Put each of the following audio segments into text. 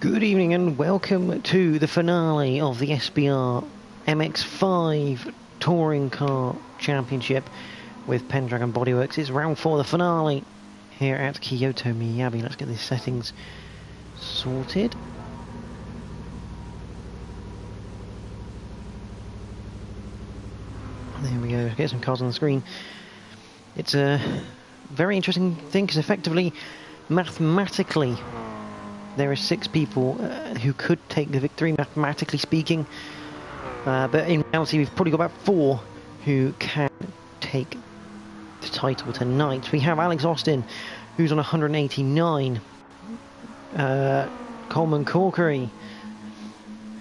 Good evening and welcome to the finale of the SBR MX-5 Touring Car Championship with Pendragon Bodyworks. It's round 4, the finale here at Kyoto, Miyabi. Let's get the settings sorted. There we go, get some cars on the screen. It's a very interesting thing because effectively, mathematically, there are 6 people who could take the victory, mathematically speaking. But in reality, we've probably got about 4 who can take the title tonight. We have Alex Austin, who's on 189. Coleman Corkery,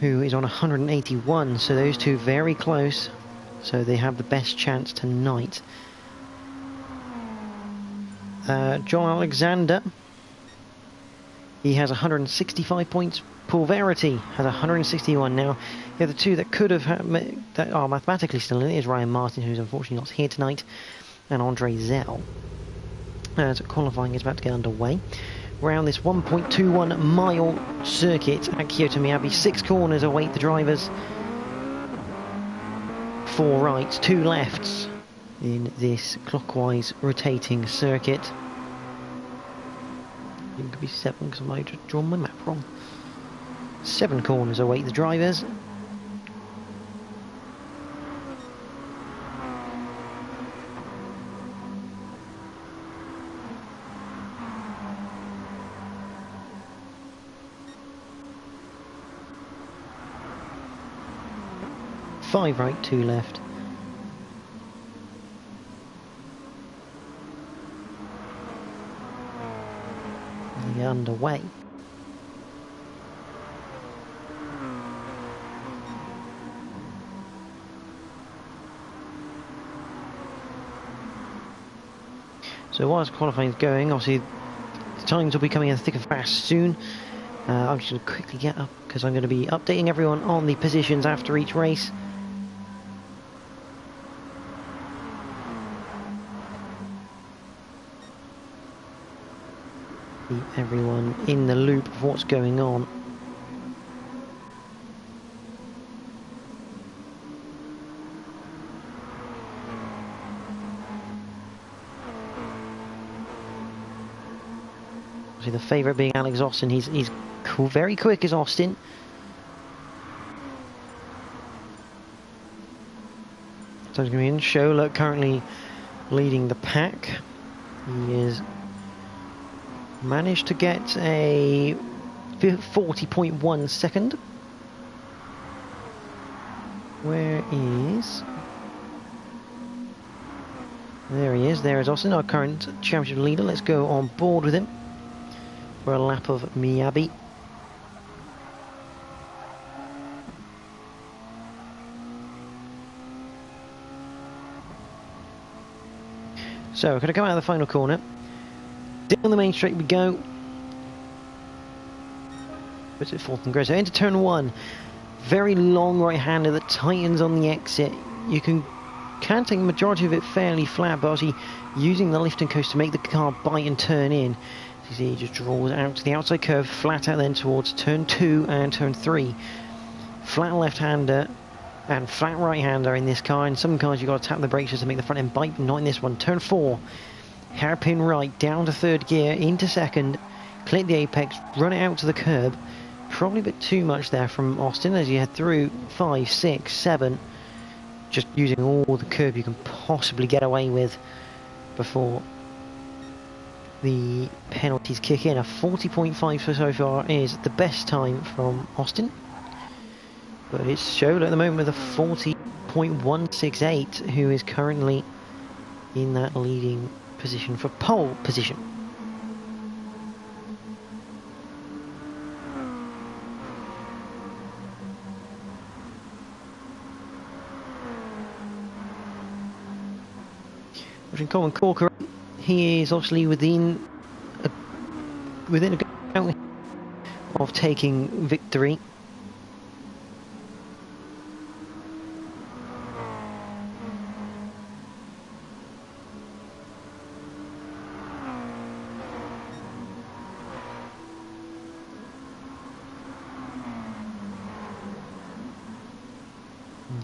who is on 181. So those two very close. So they have the best chance tonight. John Alexander, he has 165 points. Paul Verity has 161 now. The other two that could have that are mathematically still in it is Ryan Martin, who's unfortunately not here tonight, and Andre Zell. So qualifying is about to get underway. Around this 1.21 mile circuit at Kyoto Miyabi, 6 corners await the drivers. 4 rights, 2 lefts in this clockwise rotating circuit. It could be 7 because I might have drawn my map wrong. 7 corners await the drivers. Five right, 2 left. Underway. So whilst qualifying is going, obviously the times will be coming in thick and fast soon. I'm just going to quickly get up because I'm going to be updating everyone on the positions after each race. Keep everyone in the loop of what's going on. See, the favourite being Alex Austin. He's cool, very quick as Austin. So he's going to be in. Schola currently leading the pack. He is managed to get a 40.1 second. Where is... There he is. There is Austin, our current championship leader. Let's go on board with him for a lap of Miyabi. So we're going to come out of the final corner. Down the main straight we go. What's it, 4th and Grey? So into turn 1. Very long right-hander that tightens on the exit. You can take the majority of it fairly flat, but obviously using the lift and coast to make the car bite and turn in. You see, he just draws out to the outside curve, flat out then towards turn 2 and turn 3. Flat left-hander and flat right-hander in this car. In some cars you've got to tap the brakes just to make the front end bite, but not in this one. Turn 4. Hairpin right, down to 3rd gear, into 2nd, clip the apex, run it out to the curb. Probably a bit too much there from Austin as you head through 5, 6, 7. Just using all the curb you can possibly get away with before the penalties kick in. A 40.5 so far is the best time from Austin. But it's Schola at the moment with a 40.168, who is currently in that leading position for pole position. Coleman Corker, he is obviously within a count of taking victory.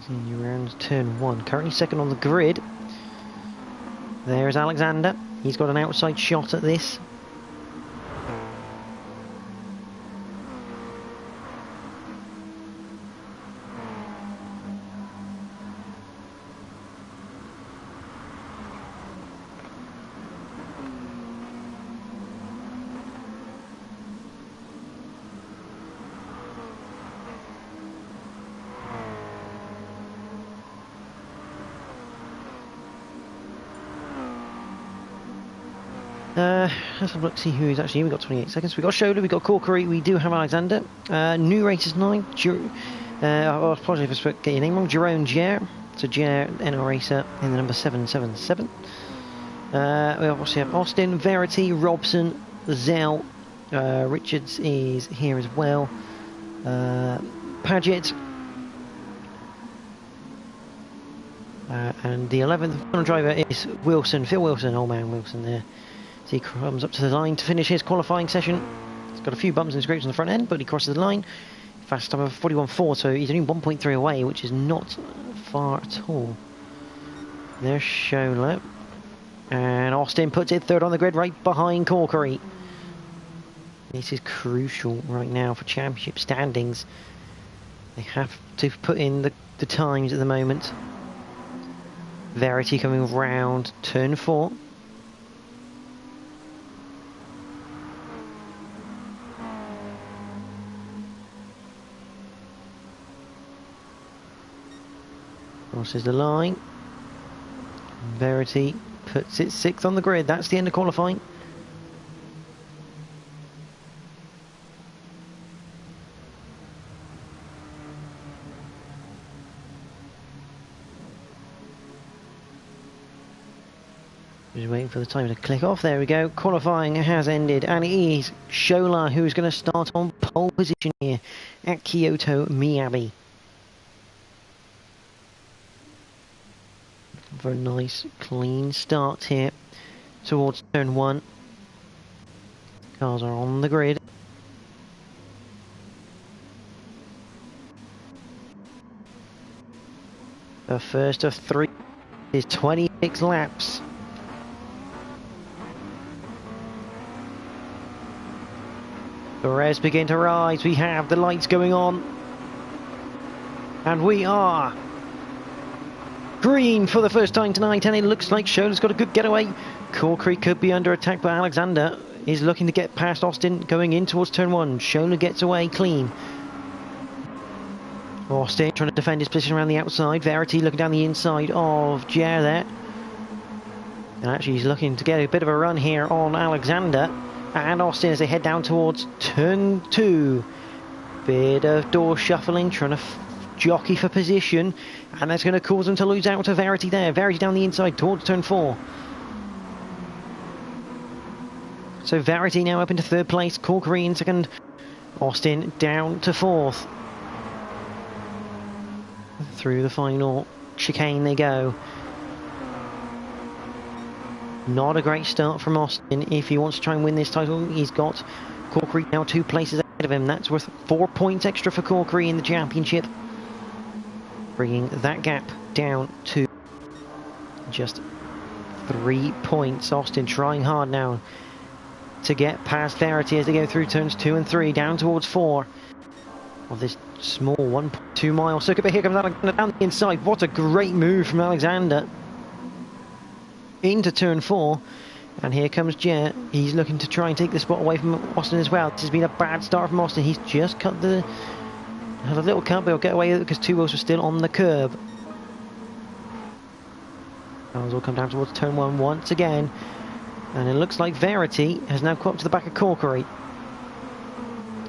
Continue around turn 1. Currently second on the grid. There's Alexander. He's got an outside shot at this. Let's have a look, see who's actually here. We've got 28 seconds. We've got Shola, we've got Corkery, we do have Alexander. New racers 9. I apologise if I get your name wrong. Jerome Jer. So Jer, NR racer, in the number 777. We obviously have Austin, Verity, Robson, Zell. Richards is here as well. Paget. And the 11th driver is Wilson, Phil Wilson, old man Wilson there. So he comes up to the line to finish his qualifying session. He's got a few bumps and scrapes on the front end, but he crosses the line. Fast time of 41.4, so he's only 1.3 away, which is not far at all. There's Shola. And Austin puts it third on the grid, right behind Corkery. This is crucial right now for championship standings. They have to put in the times at the moment. Verity coming round turn 4. Crosses the line. Verity puts it 6th on the grid. That's the end of qualifying. Just waiting for the time to click off. There we go. Qualifying has ended, and it is Shola who's going to start on pole position here at Kyoto, Miyabi. For a nice clean start here towards turn 1. Cars are on the grid. The first of 3 is 26 laps. The revs begin to rise. We have the lights going on. And we are green for the first time tonight, and it looks like Shola's got a good getaway. Corkery could be under attack, but Alexander is looking to get past Austin going in towards turn 1. Shola gets away clean. Austin trying to defend his position around the outside. Verity looking down the inside of Jer there. And actually he's looking to get a bit of a run here on Alexander. And Austin as they head down towards turn 2. Bit of door shuffling, trying to jockey for position, and that's going to cause them to lose out to Verity there. Verity down the inside towards turn 4. So Verity now up into 3rd place, Corkery in 2nd, Austin down to 4th. Through the final chicane they go. Not a great start from Austin. If he wants to try and win this title, he's got Corkery now 2 places ahead of him. That's worth 4 points extra for Corkery in the championship, bringing that gap down to just 3 points. Austin trying hard now to get past Verity as they go through turns 2 and 3, down towards 4 of this small 1.2 mile circuit. But here comes Alexander down the inside. What a great move from Alexander into turn 4. And here comes Jer. He's looking to try and take the spot away from Austin as well. This has been a bad start from Austin. He's just cut the... had a little cut, but he'll get away with it because 2 wheels were still on the curb. Cars will come down towards turn 1 once again. And it looks like Verity has now caught up to the back of Corkery.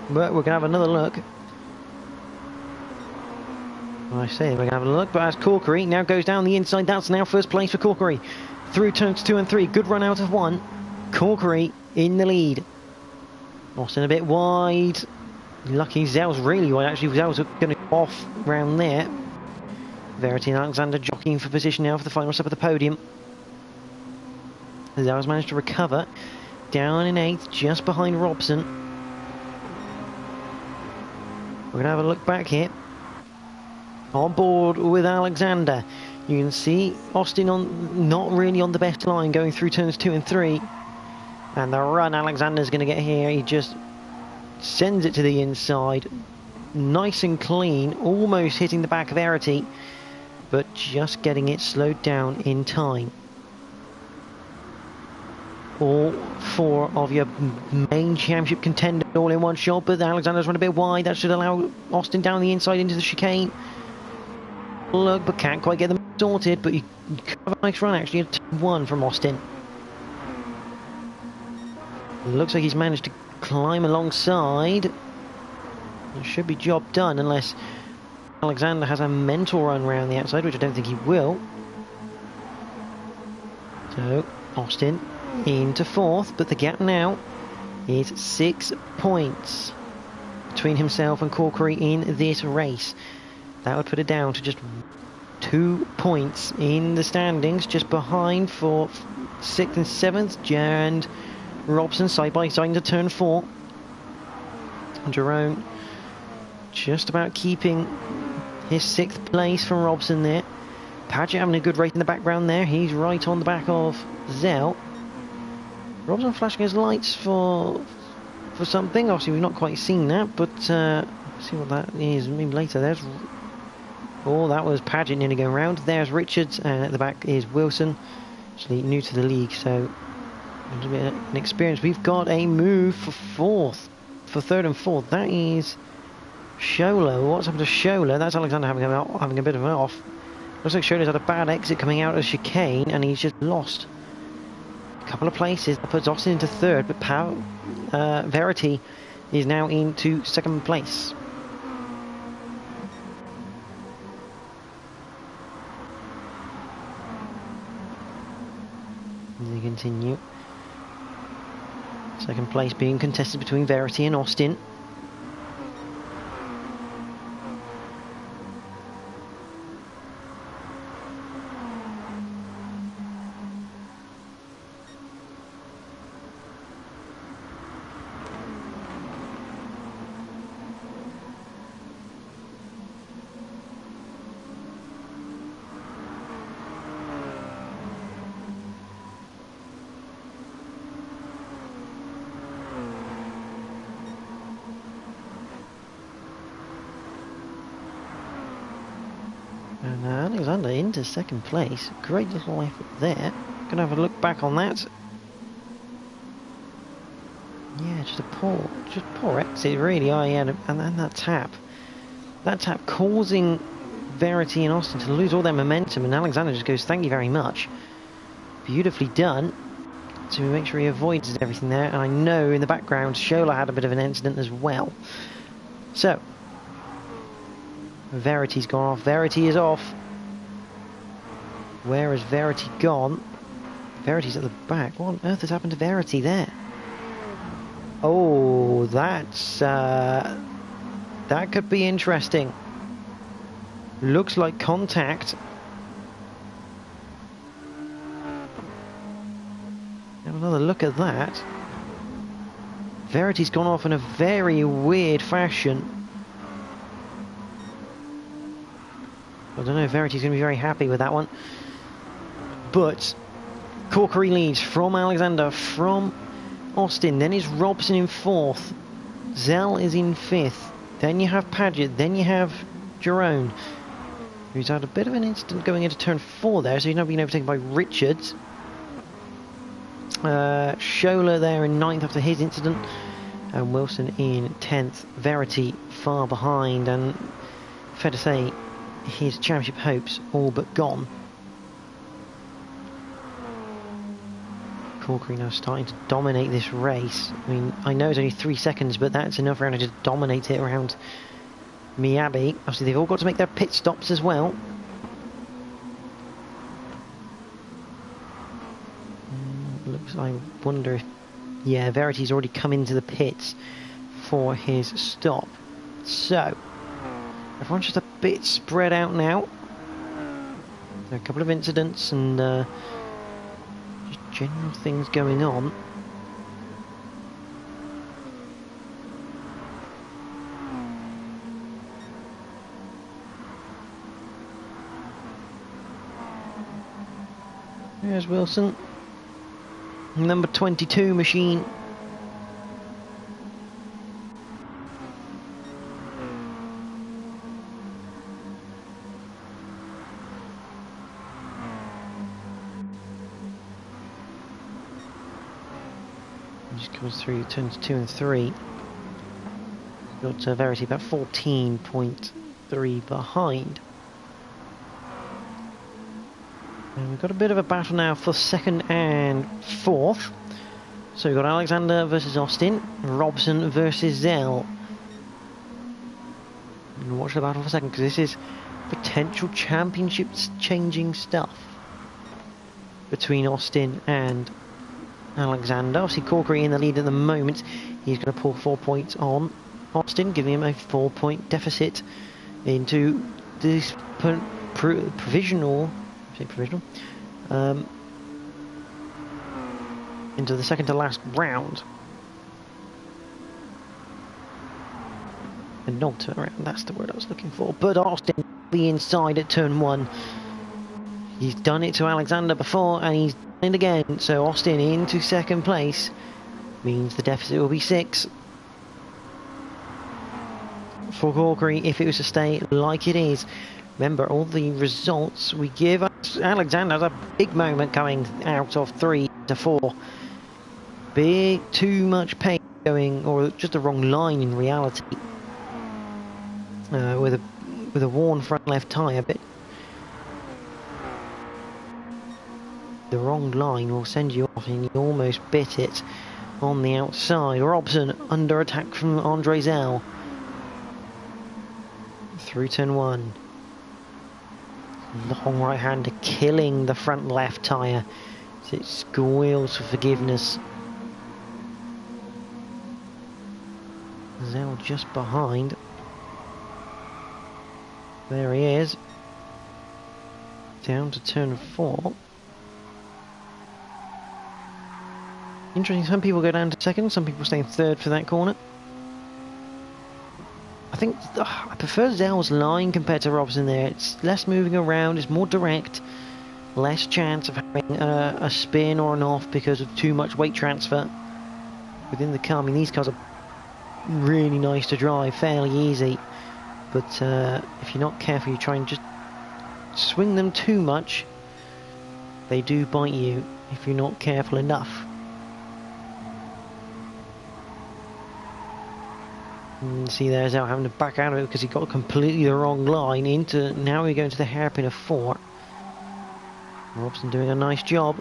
But we're going to have another look. I say we're going to have a look, but as Corkery now goes down the inside, that's now 1st place for Corkery. Through turns 2 and 3, good run out of 1. Corkery in the lead. Austin a bit wide. Lucky Zell's really wide, actually. Zell's going to go off round there. Verity and Alexander jockeying for position now for the final step of the podium. Zell's managed to recover. Down in 8th, just behind Robson. We're going to have a look back here. on board with Alexander. You can see Austin not really on the best line going through turns 2 and 3. And the run Alexander's going to get here, he just sends it to the inside. Nice and clean, almost hitting the back of Verity, but just getting it slowed down in time. All four of your main championship contenders all in one shot, but Alexander's run a bit wide. That should allow Austin down the inside into the chicane. Look, but can't quite get them sorted, but you have a nice run actually, a 1 from Austin. Looks like he's managed to climb alongside. It should be job done unless Alexander has a mental run around the outside, which I don't think he will. So, Austin into 4th, but the gap now is 6 points between himself and Corkery in this race. That would put it down to just 2 points in the standings, just behind for 6th and 7th, and Robson side by side into turn 4. Jerome just about keeping his 6th place from Robson there. Padgett having a good race in the background there. He's right on the back of Zell. Robson flashing his lights for something. Obviously we've not quite seen that, but see what that is maybe later. There's that was Padgett nearly going round. There's Richards, and at the back is Wilson, actually new to the league, so a little bit of an experience. We've got a move for 3rd and 4th. That is Shola. What's happened to Shola? That's Alexander having a bit of an off. Looks like Shola's had a bad exit coming out of chicane, and he's just lost a couple of places. That puts Austin into 3rd, but Verity is now into 2nd place. As they continue. 2nd place being contested between Verity and Austin. And Alexander into 2nd place. Great little effort there. Gonna have a look back on that. Yeah, just poor exit really. Oh yeah, and then that tap. That tap causing Verity and Austin to lose all their momentum, and Alexander just goes, thank you very much. Beautifully done. To make sure he avoids everything there. And I know in the background Shola had a bit of an incident as well. So Verity's gone off. Verity is off. Where has Verity gone? Verity's at the back. What on earth has happened to Verity there? Oh, that's that could be interesting. Looks like contact. Have another look at that. Verity's gone off in a very weird fashion. I don't know if Verity's going to be very happy with that one. But Corkery leads from Alexander, from Austin. Then is Robson in 4th. Zell is in 5th. Then you have Padgett. Then you have Jerome, who's had a bit of an incident going into turn 4 there, so he's now being overtaken by Richards. Shola there in 9th after his incident. And Wilson in 10th. Verity far behind, and fair to say, his championship hopes all but gone. Corkery now starting to dominate this race. I mean, I know it's only 3 seconds, but that's enough around to just dominate it around Miyabi. Obviously, they've all got to make their pit stops as well. Looks, I wonder if... Yeah, Verity's already come into the pits for his stop. So, everyone's just a bit spread out now. There are a couple of incidents and just general things going on. There's Wilson. Number 22 machine. Just comes through turns 2 and 3. Got Verity about 14.3 behind. And we've got a bit of a battle now for second and fourth. So we've got Alexander versus Austin, Robson versus Zell. And watch the battle for a second, because this is potential championships changing stuff between Austin and Alexander. Obviously Corkery in the lead at the moment. He's going to pull 4 points on Austin, giving him a 4-point deficit into this provisional into the second to last round. And not turn around, that's the word I was looking for. But Austin be inside at turn 1. He's done it to Alexander before and he's done it again. So Austin into second place means the deficit will be 6 for Corkery if it was to stay like it is. Remember, all the results we give Alexander has a big moment coming out of 3 to 4. Too much pace going, or just the wrong line in reality. With a worn front left tyre, but the wrong line will send you off, and you almost bit it on the outside. Robson under attack from Andre Zell through turn 1. Long right hander killing the front left tyre as it squeals for forgiveness. Zell just behind. There he is. Down to turn 4. Interesting, some people go down to second, some people stay in third for that corner. I think I prefer Zell's line compared to Robson there. It's less moving around, it's more direct, less chance of having a spin or an off because of too much weight transfer within the car. I mean, these cars are really nice to drive, fairly easy, but if you're not careful, you try and just swing them too much, they do bite you if you're not careful enough. And see there's Zell having to back out of it because he got completely the wrong line into, now we go into the hairpin of 4. Robson doing a nice job.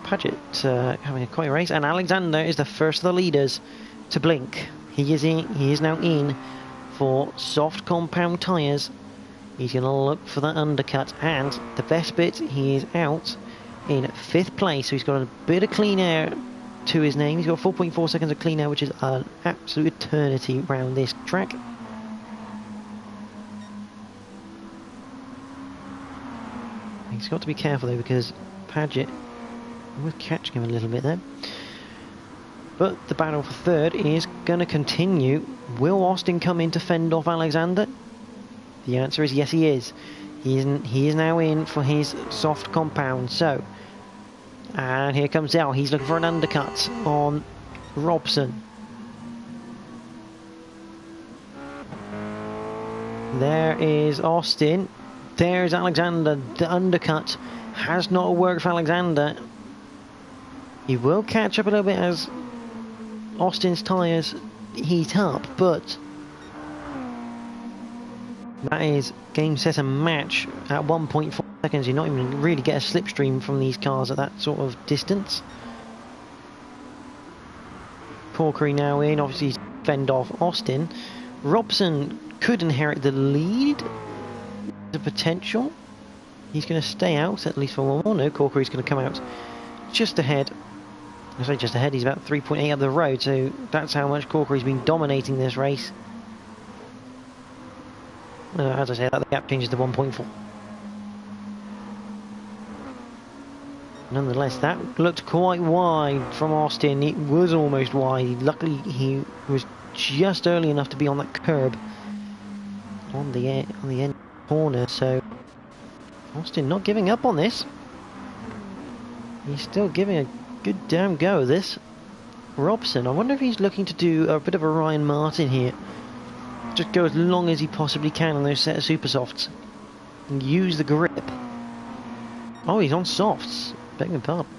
Paget having a quite a race, and Alexander is the first of the leaders to blink. He is now in for soft compound tyres. He's going to look for that undercut, and the best bit, he is out in 5th place, so he's got a bit of clean air to his name. He's got 4.4 seconds of clean air, which is an absolute eternity around this track. He's got to be careful though, because Paget was catching him a little bit there. But the battle for third is going to continue. Will Austin come in to fend off Alexander? The answer is yes, he is. He is now in for his soft compound. So, and here comes Zell. He's looking for an undercut on Robson. There is Austin. There's Alexander. The undercut has not worked for Alexander. He will catch up a little bit as Austin's tyres heat up, but that is game, set and match at 1.4 seconds. You're not even really get a slipstream from these cars at that sort of distance. Corkery now in, obviously fend off Austin. Robson could inherit the lead. The potential. He's going to stay out at least for one more. No, Corkery's going to come out just ahead. I say just ahead, he's about 3.8 up the road, so that's how much Corkery's been dominating this race. As I say, that gap changes to 1.4. Nonetheless, that looked quite wide from Austin. It was almost wide. Luckily, he was just early enough to be on that curb on the end corner, so Austin not giving up on this. He's still giving a good damn go of this. Robson, I wonder if he's looking to do a bit of a Ryan Martin here. Just go as long as he possibly can on those set of super softs. And use the grip. Oh, he's on softs. Beg your pardon.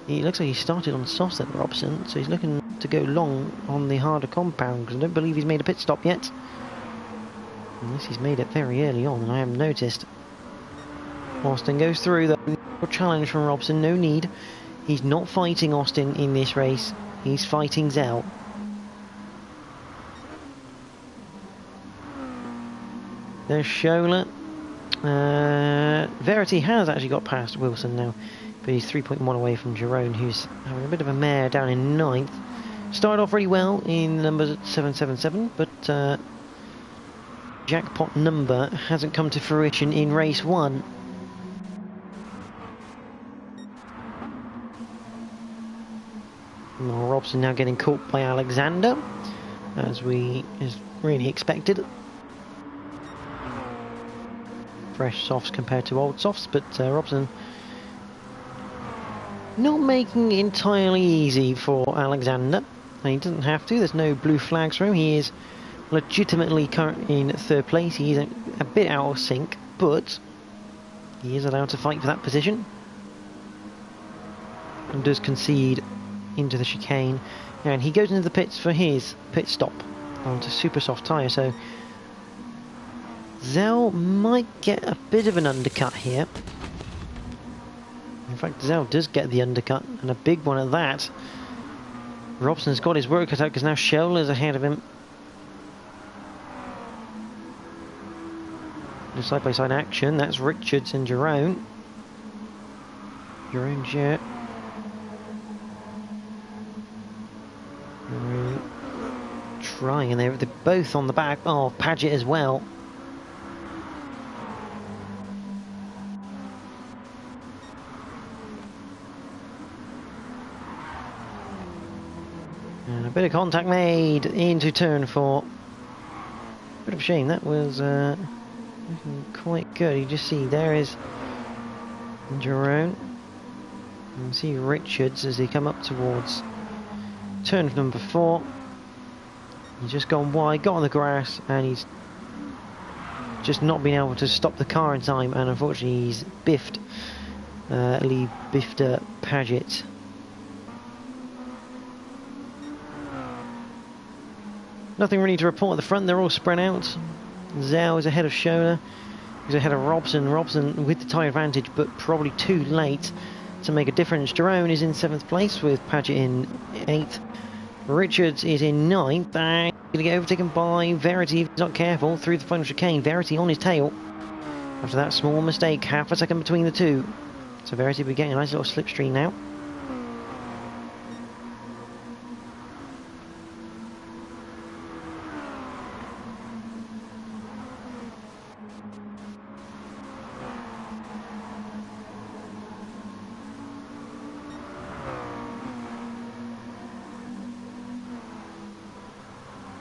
He looks like he started on softs then, Robson. So he's looking to go long on the harder compound, because I don't believe he's made a pit stop yet. Unless he's made it very early on, and I haven't noticed. Austin goes through, though. No challenge from Robson, no need. He's not fighting Austin in this race. He's fighting Zell. There's Schola. Verity has actually got past Wilson now, but he's 3.1 away from Jerome, who's having a bit of a mare down in 9th. Started off really well in the numbers at 777, but jackpot number hasn't come to fruition in race 1. Robson now getting caught by Alexander, as really expected. Fresh softs compared to old softs, but Robson not making it entirely easy for Alexander. And he doesn't have to, there's no blue flags for him. He is legitimately currently in 3rd place. He is a bit out of sync, but he is allowed to fight for that position. And does concede into the chicane, and he goes into the pits for his pit stop onto super soft tyre, so Zell might get a bit of an undercut here. In fact, Zell does get the undercut, and a big one at that. Robson's got his work cut out because now Schelller's ahead of him. The side-by-side action, that's Richards and Jerome. Jerome Jet. Trying, and they're both on the back. Oh, Paget as well. And a bit of contact made into turn 4. Bit of a shame, that was looking quite good. You just see there is Jerome. You can see Richards as they come up towards turn number 4. He's just gone wide, got on the grass, and he's just not been able to stop the car in time, and unfortunately he's biffed Lee Bifter Paget. Nothing really to report at the front, they're all spread out. Zhao is ahead of Schola, he's ahead of Robson. Robson with the tyre advantage, but probably too late to make a difference. Jerome is in 7th place with Paget in 8th. Richards is in 9th, and going to get overtaken by Verity if he's not careful through the final chicane. Verity on his tail after that small mistake, half a second between the two. So Verity will be getting a nice little slipstream now.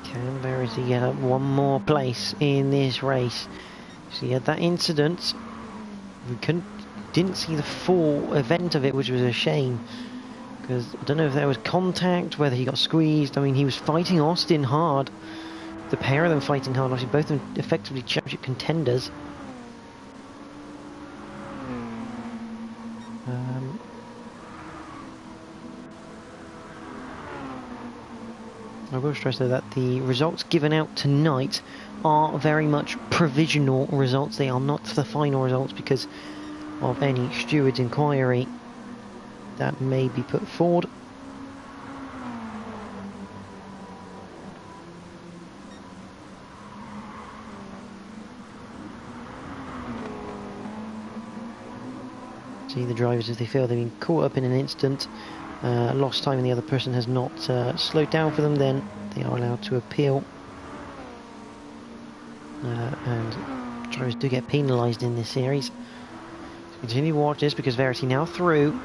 Can Verity get up one more place in this race? So he had that incident. We didn't see the full event of it, which was a shame. Because I don't know if there was contact, whether he got squeezed. I mean, he was fighting Austin hard. The pair of them fighting hard. Obviously, both of them effectively championship contenders. I will stress though that the results given out tonight are very much provisional results. They are not the final results because of any steward's inquiry that may be put forward. See the drivers if they feel they've been caught up in an instant. Lost time and the other person has not slowed down for them, then they are allowed to appeal. And drivers do get penalised in this series. So continue to watch this because Verity now through.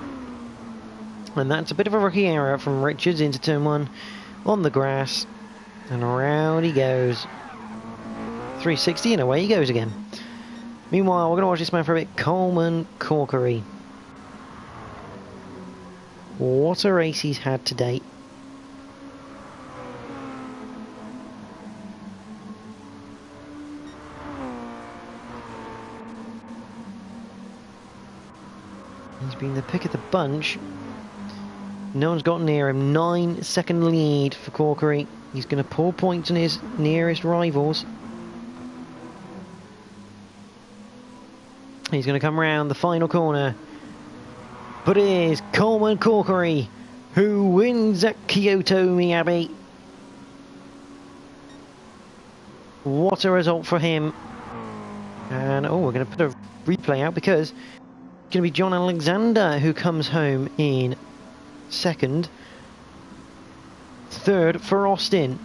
And that's a bit of a rookie error from Richards into turn 1 on the grass. And around he goes. 360 and away he goes again. Meanwhile, we're going to watch this man for a bit. Coleman Corkery. What a race he's had to date. He's been the pick of the bunch. No one's got near him. 9-second lead for Corkery. He's going to pull points on his nearest rivals. He's going to come around the final corner. But it is Coleman Corkery who wins at Kyoto, Miyabi. What a result for him. And oh, we're going to put a replay out because it's going to be John Alexander who comes home in second. Third for Austin.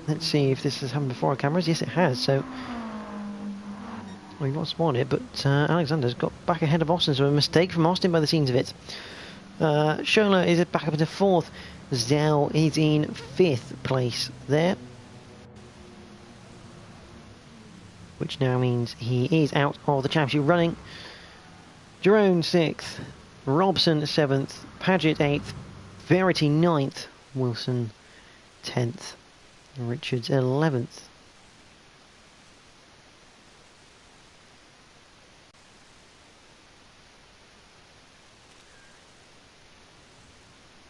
Let's see if this has happened before our cameras. Yes, it has. So we've not spawned it, but Alexander's got back ahead of Austin, so a mistake from Austin by the scenes of it. Scholler is back up into fourth. Zhao is in fifth place there, which now means he is out of the championship running. Jerome sixth, Robson seventh, Paget eighth, Verity ninth, Wilson 10th, Richards 11th.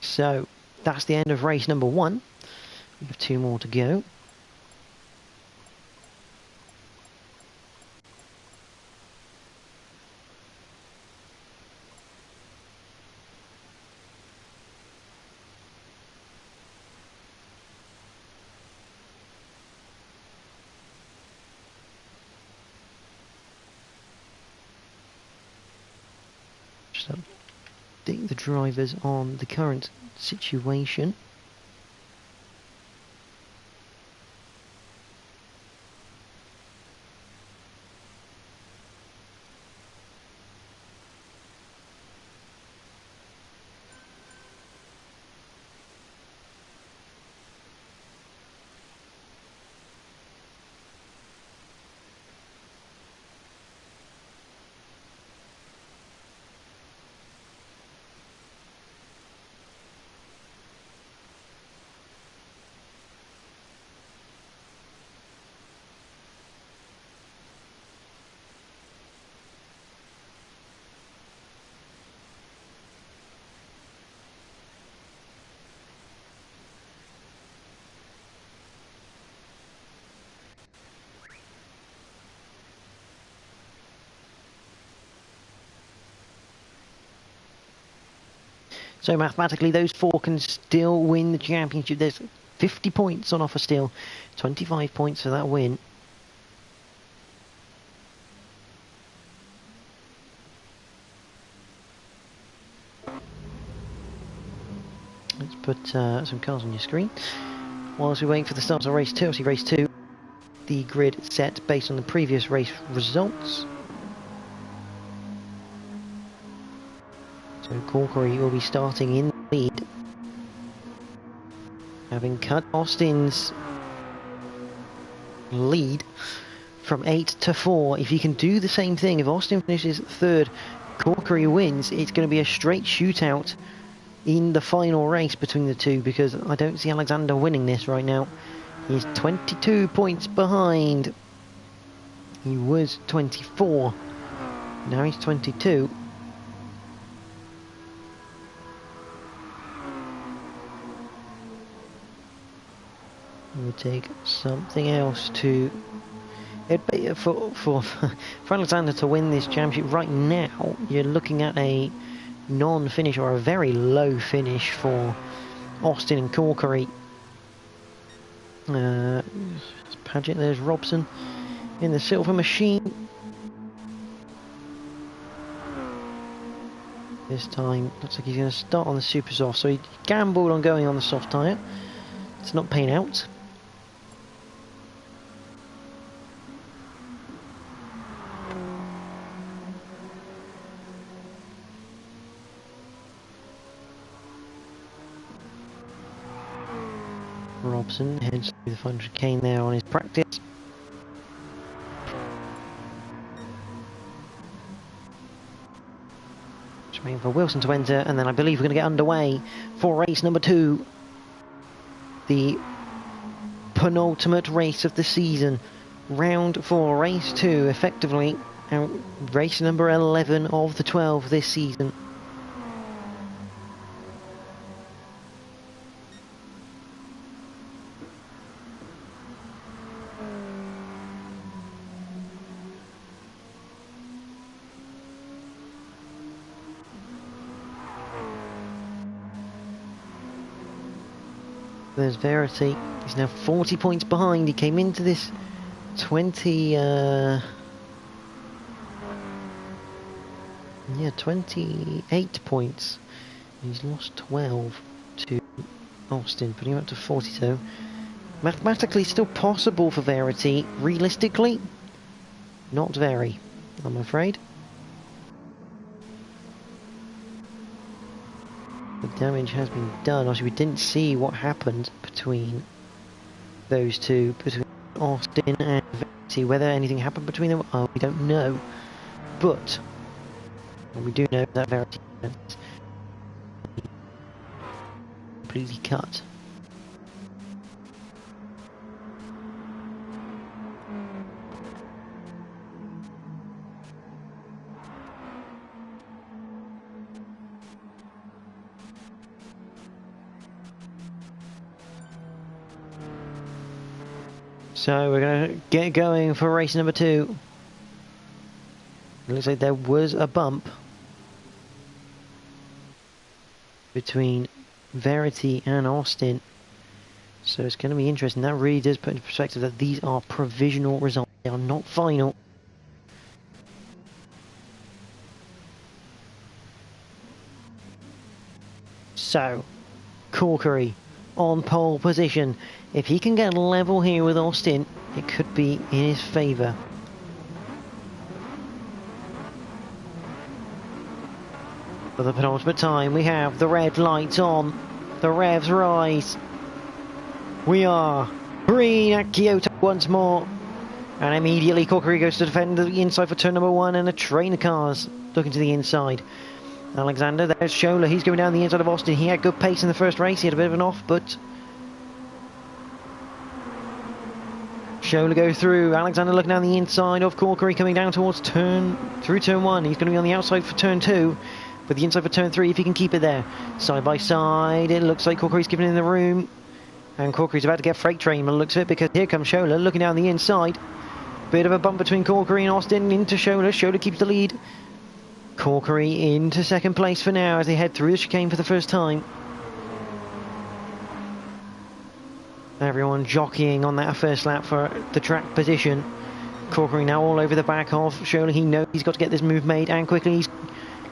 So that's the end of race number 1. We have 2 more to go. Just update the drivers on the current situation. So mathematically, those 4 can still win the championship. There's 50 points on offer still. 25 points for that win. Let's put some cars on your screen. Whilst we wait for the start of race 2, obviously race 2, the grid set based on the previous race results. So Corkery will be starting in the lead, having cut Austin's lead from 8 to 4. If he can do the same thing, if Austin finishes third, Corkery wins, it's going to be a straight shootout in the final race between the two, because I don't see Alexander winning this right now. He's 22 points behind. He was 24. Now he's 22. It would take something else to for Alexander to win this championship right now. You're looking at a non-finish or a very low finish for Austin and Corkery. There's Paget, there's Robson in the silver machine. This time looks like he's going to start on the super soft, so he gambled on going on the soft tyre. It's not paying out. Robson heads through the final chicane there on his practice. Waiting for Wilson to enter, and then I believe we're going to get underway for race number 2. The penultimate race of the season. Round 4, race 2, effectively race number 11 of the 12 this season. There's Verity. He's now 40 points behind. He came into this 28 points. He's lost 12 to Austin, putting him up to 42. Mathematically still possible for Verity. Realistically, not very, I'm afraid. The damage has been done. Obviously, we didn't see what happened between those two, between Austin and Verity. Whether anything happened between them, we don't know. But what we do know is that Verity is completely cut. So we're going to get going for race number 2. It looks like there was a bump between Verity and Austin. So it's going to be interesting. That really does put into perspective that these are provisional results. They are not final. So, Corkery on pole position. If he can get level here with Austin, it could be in his favour. For the penultimate time, we have the red lights on. The revs rise. We are green at Kyoto once more. And immediately Corkery goes to defend the inside for turn number 1, and a train of cars looking to the inside. Alexander, there's Schola, he's going down the inside of Austin. He had good pace in the first race, he had a bit of an off, but Schola goes through. Alexander looking down the inside of Corkery, coming down towards turn 1. He's going to be on the outside for turn 2, but the inside for turn 3 if he can keep it there. Side by side, it looks like Corkery's giving in the room, and Corkery's about to get freight train by the looks of it, because here comes Schola looking down the inside. Bit of a bump between Corkery and Austin into Schola. Schola keeps the lead. Corkery into second place for now as they head through the chicane for the first time. Everyone jockeying on that first lap for the track position. Corkery now all over the back of Schola. He knows he's got to get this move made, and quickly he's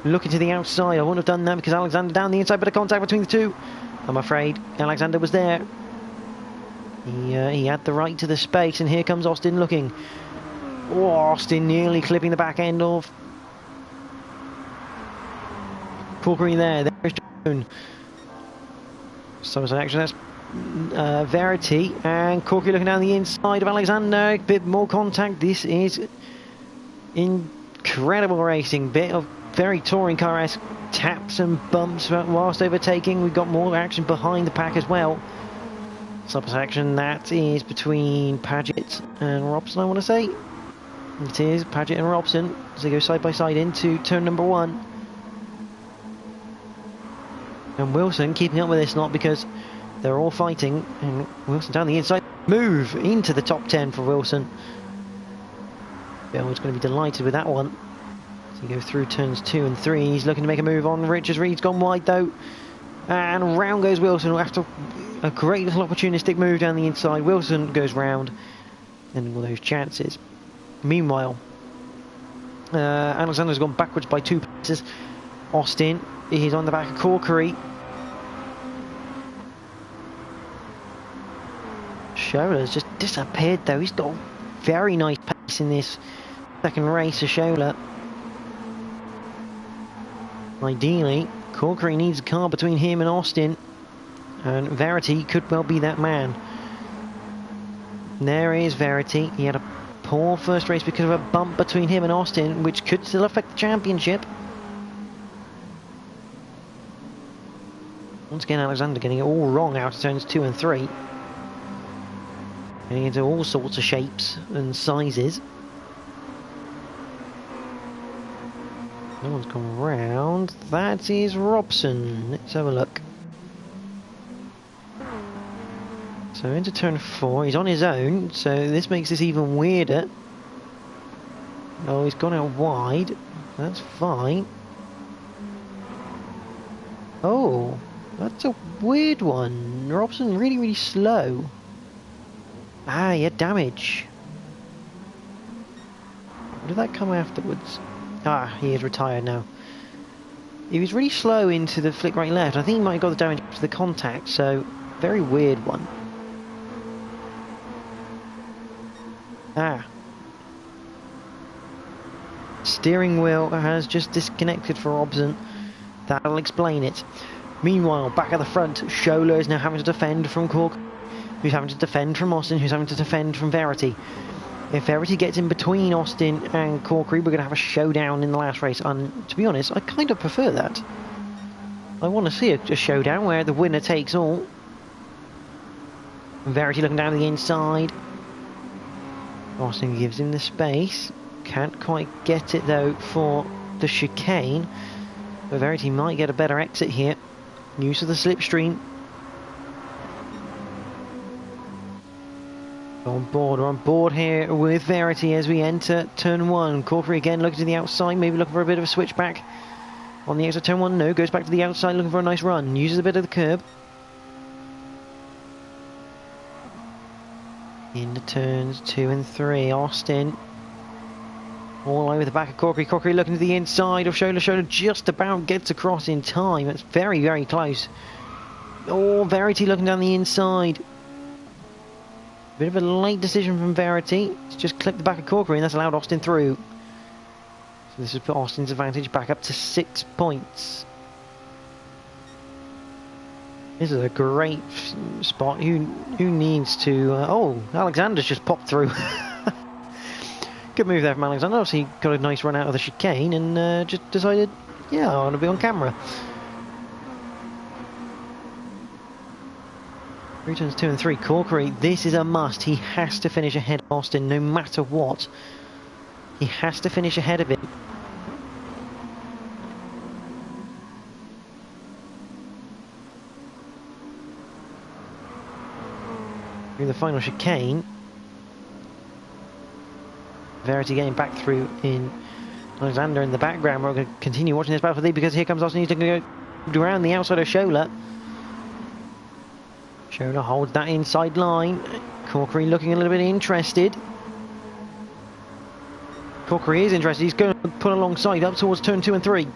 looking to the outside. I wouldn't have done that because Alexander down the inside, but a contact between the two. I'm afraid Alexander was there. He had the right to the space, and here comes Austin looking. Oh, Austin nearly clipping the back end of Corkery there. There's Joan. So actually that's Verity, and Corkery looking down the inside of Alexander. A bit more contact. This is incredible racing. Bit of very touring car-esque taps and bumps whilst overtaking. We've got more action behind the pack as well. Subs action that is between Paget and Robson, I want to say. It is Paget and Robson as they go side by side into turn number 1. And Wilson keeping up with this lot because they're all fighting, and Wilson down the inside. Move into the top 10 for Wilson. Bellwood's going to be delighted with that one. So he goes through turns 2 and 3. He's looking to make a move on Richards. Reed's gone wide though. And round goes Wilson after a great little opportunistic move down the inside. Wilson goes round, and all those chances. Meanwhile, Alexander's gone backwards by 2 places. Austin is on the back of Corkery. Schola's just disappeared though. He's got very nice pace in this second race of Schola. Ideally, Corkery needs a car between him and Austin, and Verity could well be that man. There is Verity. He had a poor first race because of a bump between him and Austin, which could still affect the championship. Once again, Alexander getting it all wrong out of turns 2 and 3. Getting into all sorts of shapes and sizes. No one's gone round. That is Robson. Let's have a look. So into turn 4, he's on his own, so this makes this even weirder. Oh, he's gone out wide. That's fine. Oh, that's a weird one. Robson really, really slow. Ah, he had damage. Did that come afterwards? Ah, he is retired now. He was really slow into the flick right left. I think he might have got the damage to the contact, so very weird one. Ah. Steering wheel has just disconnected for Robson. That'll explain it. Meanwhile, back at the front, Shola is now having to defend from Cork, who's having to defend from Austin, who's having to defend from Verity. If Verity gets in between Austin and Corkery, we're going to have a showdown in the last race. And to be honest, I kind of prefer that. I want to see a showdown where the winner takes all. Verity looking down the inside. Austin gives him the space. Can't quite get it though for the chicane. But Verity might get a better exit here. Use of the slipstream. We're on board here with Verity as we enter turn 1. Corkery again looking to the outside, maybe looking for a bit of a switchback. On the exit turn 1, no, goes back to the outside looking for a nice run. Uses a bit of the curb. Into turns 2 and 3, Austin. All over the back of Corkery. Corkery looking to the inside of Shola. Shola just about gets across in time. It's very, very close. Oh, Verity looking down the inside. Bit of a late decision from Verity. It's just clipped the back of Corkery and that's allowed Austin through. So this has put Austin's advantage back up to 6 points. This is a great spot. Who needs to... oh, Alexander's just popped through. Good move there from Alexander. Obviously got a nice run out of the chicane and just decided, yeah, I want to be on camera. Returns 2 and 3. Corkery, this is a must. He has to finish ahead of Austin no matter what. He has to finish ahead of him. Through the final chicane. Verity getting back through in Alexander in the background. We're going to continue watching this battle for thee because here comes Austin. He's going to go around the outside of Shola. Shola holds that inside line. Corkery looking a little bit interested. Corkery is interested. He's going to put alongside up towards turn 2 and 3.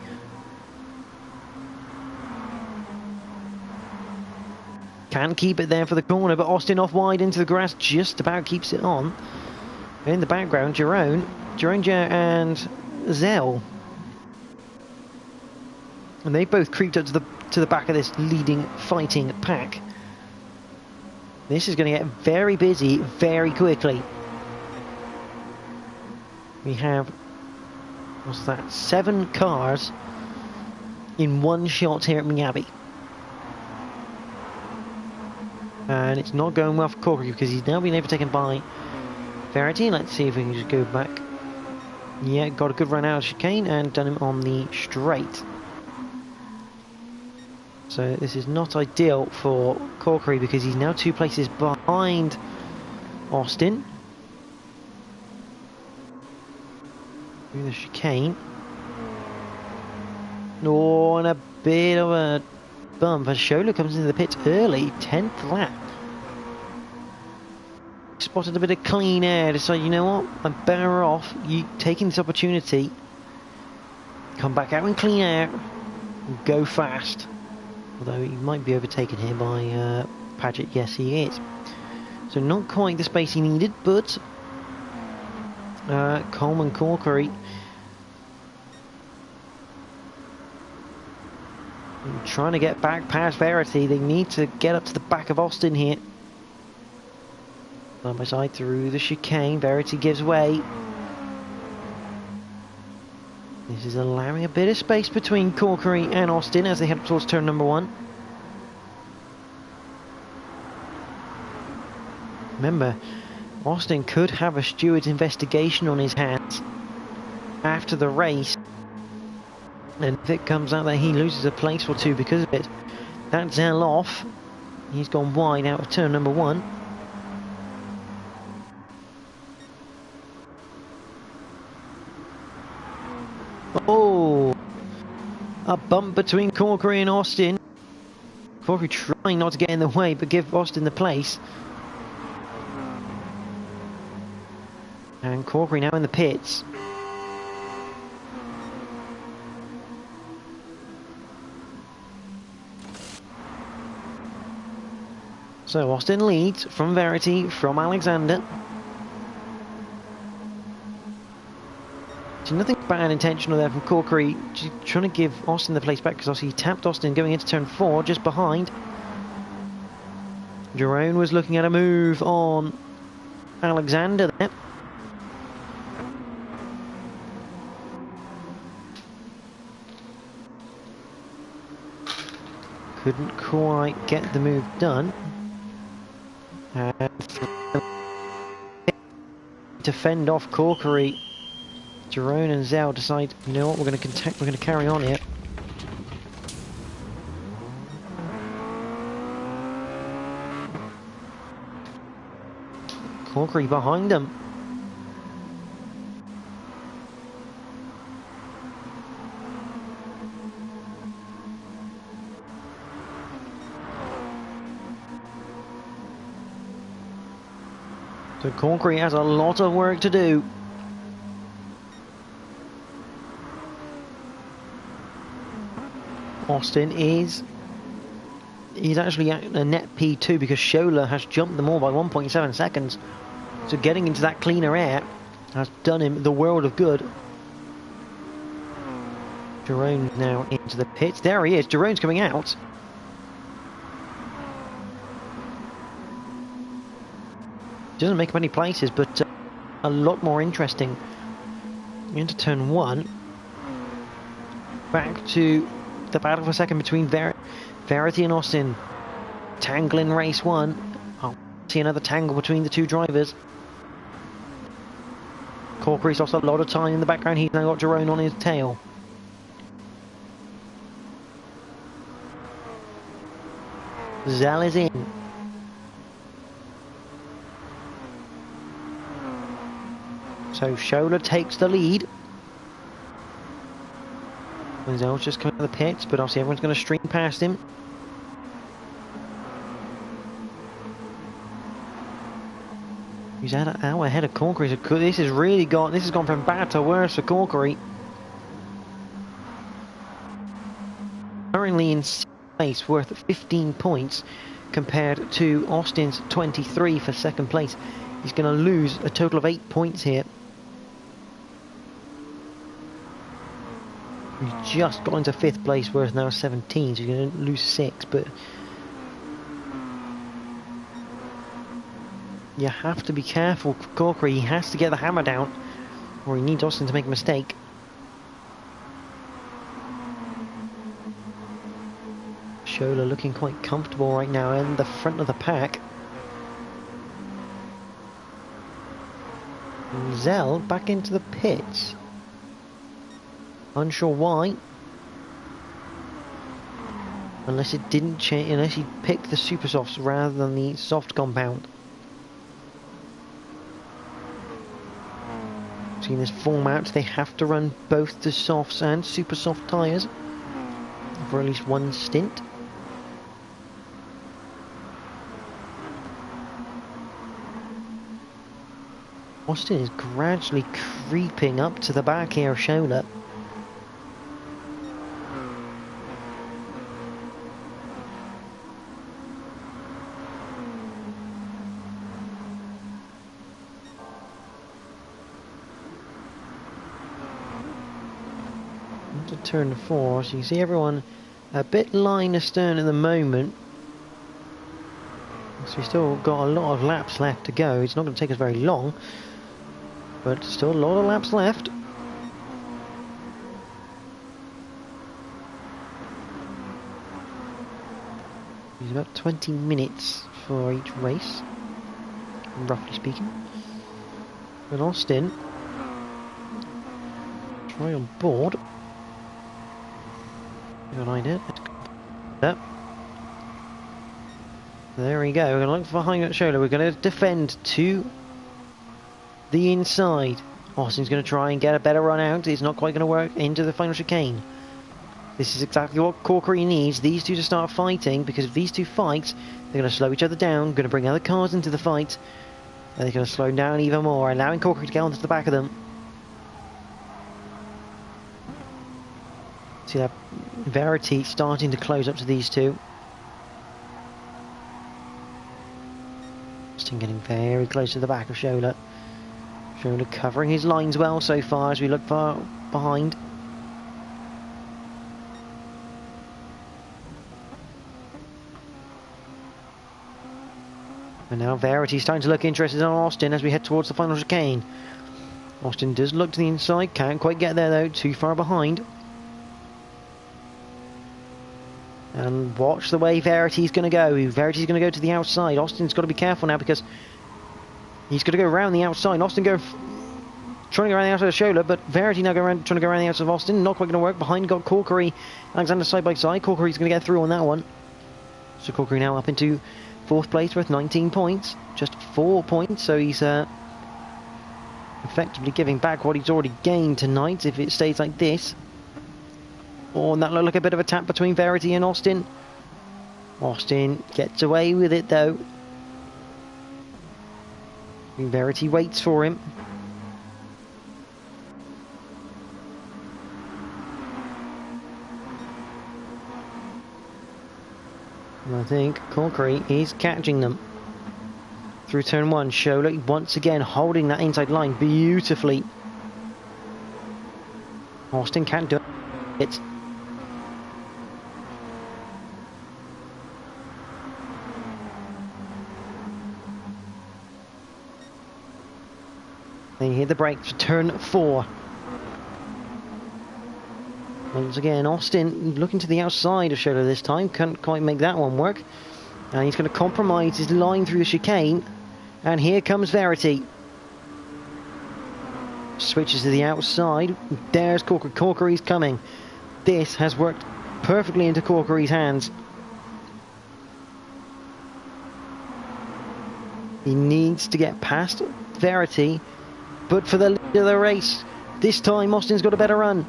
Can keep it there for the corner, but Austin off wide into the grass just about keeps it on. In the background, Jerome and Zell. And they both creeped up to the back of this leading fighting pack. This is going to get very busy very quickly. We have, what's that, 7 cars in one shot here at Miyabi. And it's not going well for Corkery because he's now been overtaken by Verity. Let's see if we can just go back. Yeah, got a good run out of chicane and done him on the straight. So this is not ideal for Corkery because he's now 2 places behind Austin. Through the chicane. Oh, and a bit of a bump as Shola comes into the pits early, 10th lap. Spotted a bit of clean air, decided, you know what, I'm better off you taking this opportunity. Come back out in clean air and go fast. Although he might be overtaken here by Paget. Yes, he is. So not quite the space he needed, but Coleman Corkery trying to get back past Verity. They need to get up to the back of Austin here. Side by side through the chicane. Verity gives way. This is allowing a bit of space between Corkery and Austin as they head towards turn number 1. Remember, Austin could have a steward's investigation on his hands after the race, and if it comes out that he loses a place or two because of it, that's Zell off. He's gone wide out of turn number 1. Oh, a bump between Corkery and Austin. Corkery trying not to get in the way, but give Austin the place. And Corkery now in the pits. So Austin leads from Verity, from Alexander. So nothing bad intentional there from Corkery, just trying to give Austin the place back, because obviously he tapped Austin going into turn 4, just behind. Jerome was looking at a move on Alexander there. Couldn't quite get the move done. And to fend off Corkery, Jerome and Zell decide, you know what, we're going to carry on here. Corkery behind them. So Corkery has a lot of work to do. Austin he's actually at a net P2 because Schola has jumped them all by 1.7 seconds. So getting into that cleaner air has done him the world of good. Jerome now into the pits. There he is. Jerome's coming out. Doesn't make up any places, but a lot more interesting. Into turn 1. Back to the battle for second between Verity and Austin. Tangle in race 1. I'll see another tangle between the two drivers. Corkery's lost a lot of time in the background. He's now got Jerome on his tail. Zell is in. So Schola takes the lead. Zell's just coming out of the pits, but obviously everyone's going to stream past him. He's out ahead of Corkery. So this has gone from bad to worse for Corkery. Currently in 6th place, worth 15 points compared to Austin's 23 for second place. He's going to lose a total of 8 points here. He's just got into 5th place, worth now 17, so he's going to lose 6, but you have to be careful, Corkery. He has to get the hammer down, or he needs Austin to make a mistake. Schola looking quite comfortable right now in the front of the pack. And Zell back into the pits. Unsure why. Unless it didn't change, unless he picked the super softs rather than the soft compound. See, in this format, they have to run both the softs and super soft tyres for at least one stint. Austin is gradually creeping up to the back here of Schola. To turn 4, so you see everyone a bit line astern at the moment. So we've still got a lot of laps left to go. It's not going to take us very long, but still a lot of laps left. It's about 20 minutes for each race. roughly speaking. But Austin, try on board. Good idea. Yep. There we go. We're going to look behind that shoulder. We're going to defend to the inside. Austin's going to try and get a better run out. It's not quite going to work into the final chicane. This is exactly what Corkery needs. These two to start fighting, because if these two fight, they're going to slow each other down, going to bring other cars into the fight, and they're going to slow down even more, allowing Corkery to get onto the back of them. See that Verity starting to close up to these two. Austin getting very close to the back of Schola. Schola covering his lines well so far as we look far behind. And now Verity's starting to look interested in Austin as we head towards the final chicane. Austin does look to the inside, can't quite get there though, too far behind. And watch the way Verity's going to go. Verity's going to go to the outside. Austin's got to be careful now because he's going to go around the outside. Austin trying to go around the outside of Schola, but Verity now trying to go around the outside of Austin. Not quite going to work. Behind got Corkery, Alexander side by side. Corkery's going to get through on that one. So Corkery now up into 4th place with 19 points. Just 4 points, so he's effectively giving back what he's already gained tonight if it stays like this. Oh, and that looked like a bit of a tap between Verity and Austin. Austin gets away with it though. Verity waits for him. And I think Corkery is catching them. Through turn 1, Schola once again holding that inside line beautifully. Austin can't do it. Then you hear the brake for turn 4. Once again, Austin looking to the outside of Schola this time. Can't quite make that one work. And he's going to compromise his line through the chicane. And here comes Verity. Switches to the outside. There's Corkery. Corkery's coming. This has worked perfectly into Corkery's hands. He needs to get past Verity. But for the lead of the race, this time Austin's got a better run.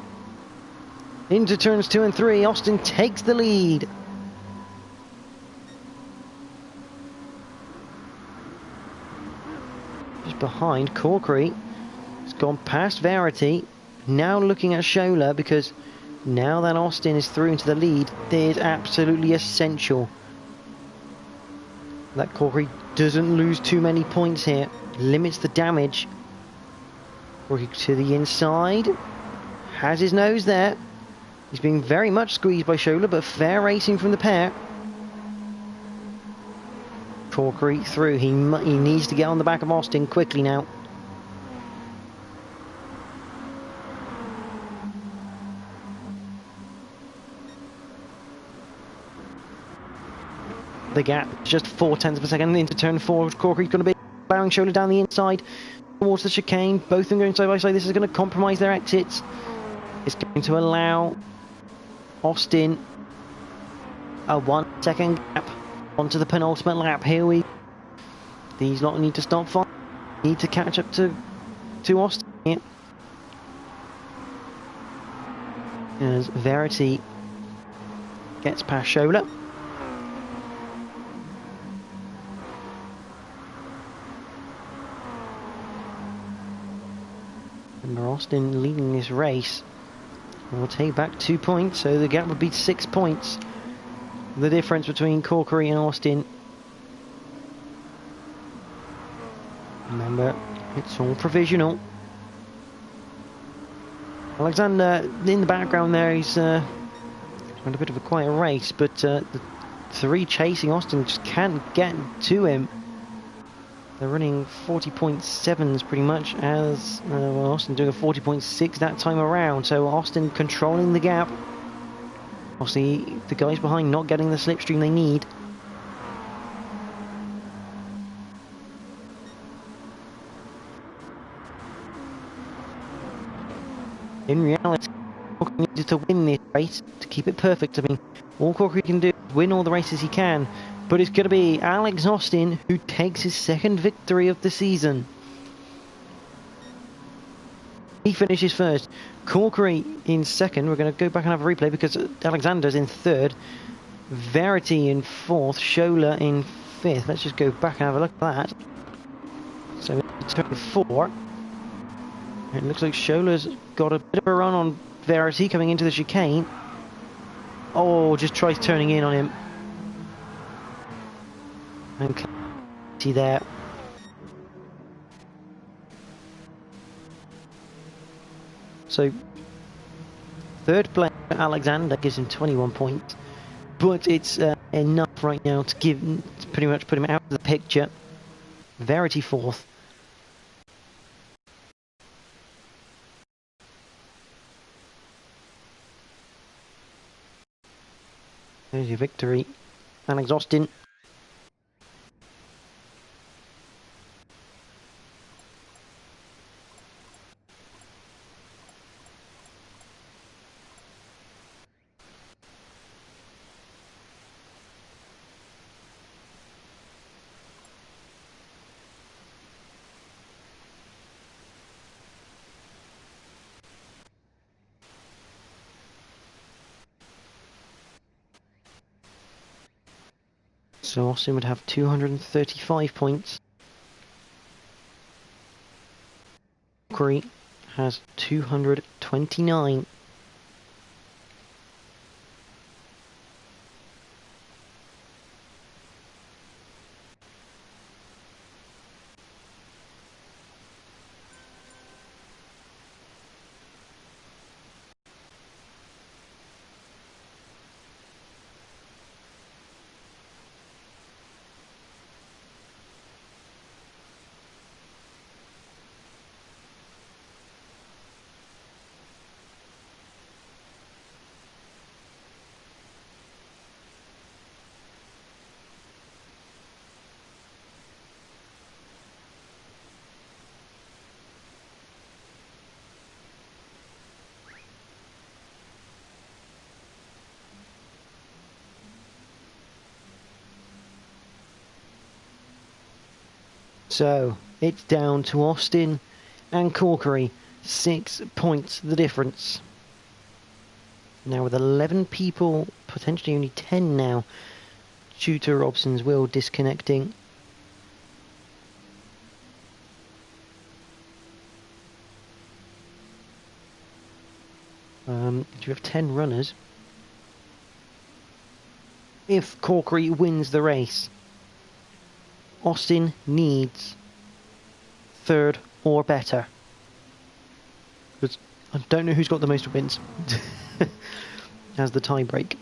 Into turns 2 and 3, Austin takes the lead. Just behind, Corkery has gone past Verity. Now looking at Schola, because now that Austin is through into the lead, it is absolutely essential that Corkery doesn't lose too many points here. Limits the damage. Working to the inside, has his nose there. He's being very much squeezed by Schola, but fair racing from the pair. Corkery through. He needs to get on the back of Austin quickly now. The gap just 0.4 of a second into turn 4. Corkery's going to be allowing Schola down the inside towards the chicane. Both of them going side by side. This is going to compromise their exits. It's going to allow Austin a 1 second gap onto the penultimate lap. Here these lot need to stop fighting. Need to catch up to Austin here. As Verity gets past Schola. And Austin leading this race will take back 2 points, so the gap would be 6 points. The difference between Corkery and Austin. Remember, it's all provisional. Alexander in the background there, he's run a bit of a quiet race, but the 3 chasing Austin just can't get to him. They're running 40.7s pretty much, as well, Austin doing a 40.6 that time around. So Austin controlling the gap. Obviously, the guys behind not getting the slipstream they need. In reality, Corkery needed to win this race to keep it perfect. I mean, all Corkery can do is win all the races he can, but it's going to be Alex Austin who takes his second victory of the season. He finishes first. Corkery in second. We're going to go back and have a replay because Alexander's in third. Verity in fourth. Shola in fifth. Let's just go back and have a look at that. So turn 4. It looks like Shola's got a bit of a run on Verity coming into the chicane. Oh, just tries turning in on him. And see there. So, third place, Alexander gives him 21 points, but it's enough right now to pretty much put him out of the picture. Verity fourth. There's your victory, Alex Austin. So Austin would have 235 points. Corkery has 229. So, it's down to Austin and Corkery. 6 points the difference. Now with 11 people, potentially only 10 now, due to Robson's wheel disconnecting. You have 10 runners. If Corkery wins the race, Austin needs third or better. Because I don't know who's got the most wins as the tie break.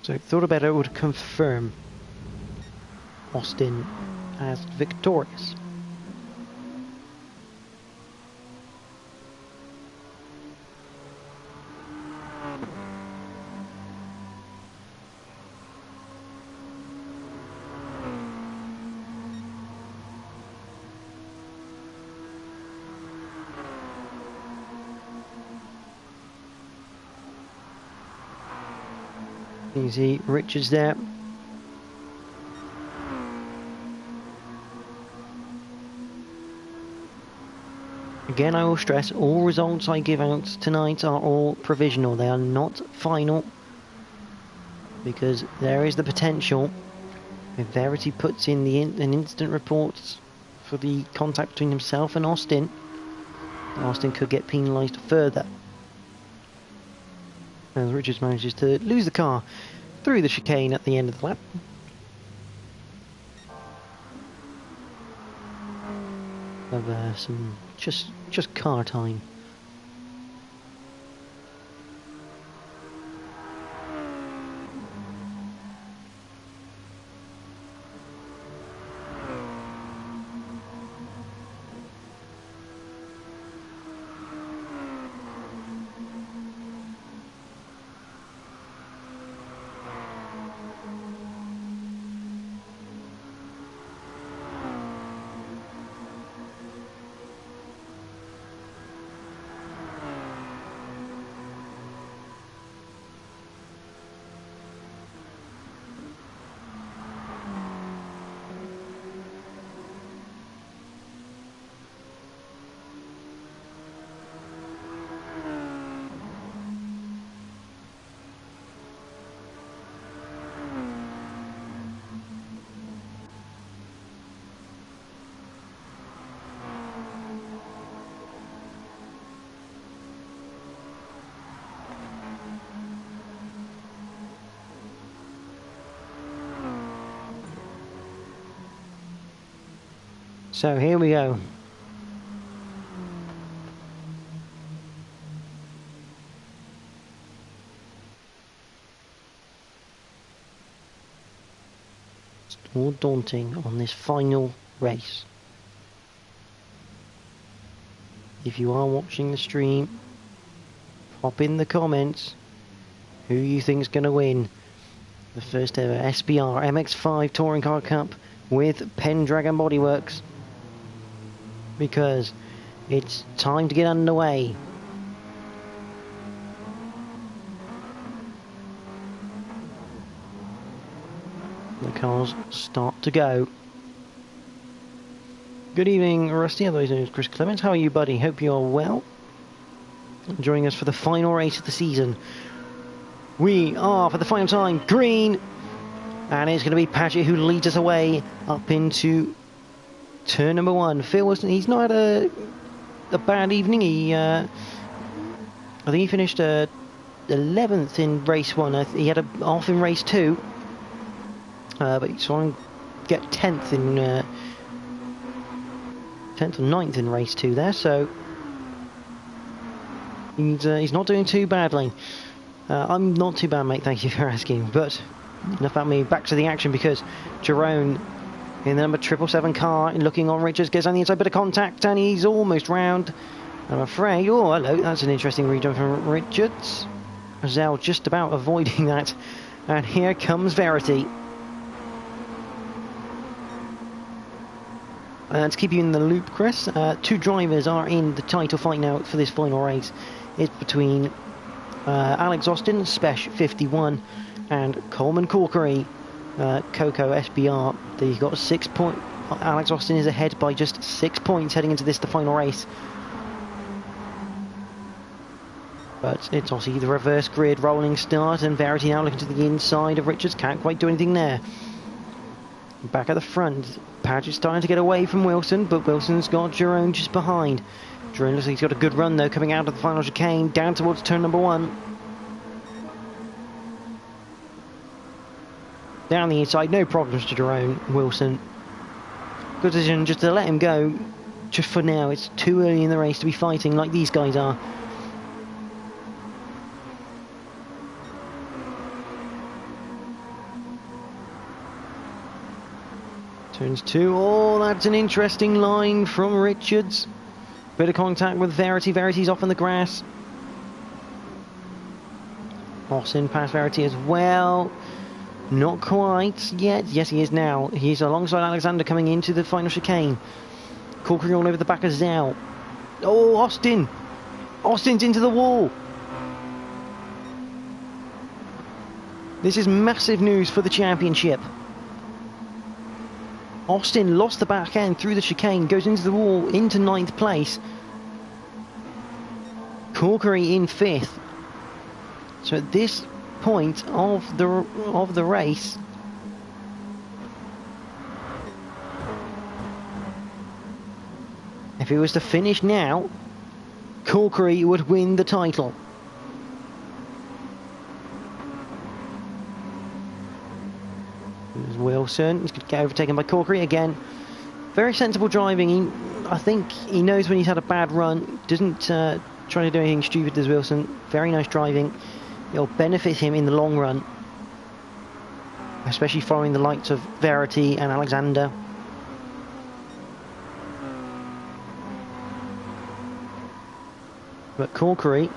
So third or better would confirm Austin as victorious. You see Richards there. Again, I will stress, all results I give out tonight are all provisional. They are not final. Because there is the potential, if Verity puts in an instant report for the contact between himself and Austin, Austin could get penalised further. As Richards manages to lose the car through the chicane at the end of the lap. Of some just car time. So here we go. It's more daunting on this final race. If you are watching the stream, pop in the comments who you think's going to win the first ever SBR MX-5 Touring Car Cup with Pendragon Bodyworks, because it's time to get underway. The cars start to go. Good evening, Rusty. Otherwise known as Chris Clements. How are you, buddy? Hope you're well. Joining us for the final race of the season. We are, for the final time, green. And it's going to be Paget who leads us away up into turn number 1. Phil Wilson, he's not had a bad evening. I think he finished 11th in race 1. He had a off in race 2. But he saw him get 10th in 10th or 9th in race 2 there, so he's not doing too badly. I'm not too bad, mate, thank you for asking. But enough about me, back to the action, because Jerome in the number 777 car, looking on Richards, gets on the inside, bit of contact, and he's almost round. I'm afraid. Oh, hello, that's an interesting read from Richards. Zell just about avoiding that, and here comes Verity. To keep you in the loop, Chris, 2 drivers are in the title fight now for this final race. It's between Alex Austin, Spesh 51, and Coleman Corkery, Coco SBR. They've got 6 points. Alex Austin is ahead by just 6 points heading into the final race. But it's obviously the reverse grid rolling start, and Verity now looking to the inside of Richards. Can't quite do anything there. Back at the front, Paget's starting to get away from Wilson, but Wilson's got Jerome just behind. Jerome looks like he's got a good run though, coming out of the final chicane, down towards turn number 1. Down the inside, no problems to Jerome. Wilson, good decision just to let him go. Just for now, it's too early in the race to be fighting like these guys are. Turns 2. Oh, that's an interesting line from Richards. Bit of contact with Verity. Verity's off on the grass. Austin past Verity as well. Not quite yet. Yes, he is now. He's alongside Alexander coming into the final chicane. Corkery all over the back of Zell. Oh, Austin. Austin's into the wall. This is massive news for the championship. Austin lost the back end through the chicane, goes into the wall, into 9th place. Corkery in 5th. So at this point of the race, if he was to finish now, Corkery would win the title. Wilson, he's going to get overtaken by Corkery again. Very sensible driving. I think he knows when he's had a bad run. Doesn't try to do anything stupid as Wilson. Very nice driving. It'll benefit him in the long run, especially following the likes of Verity and Alexander. But Corkery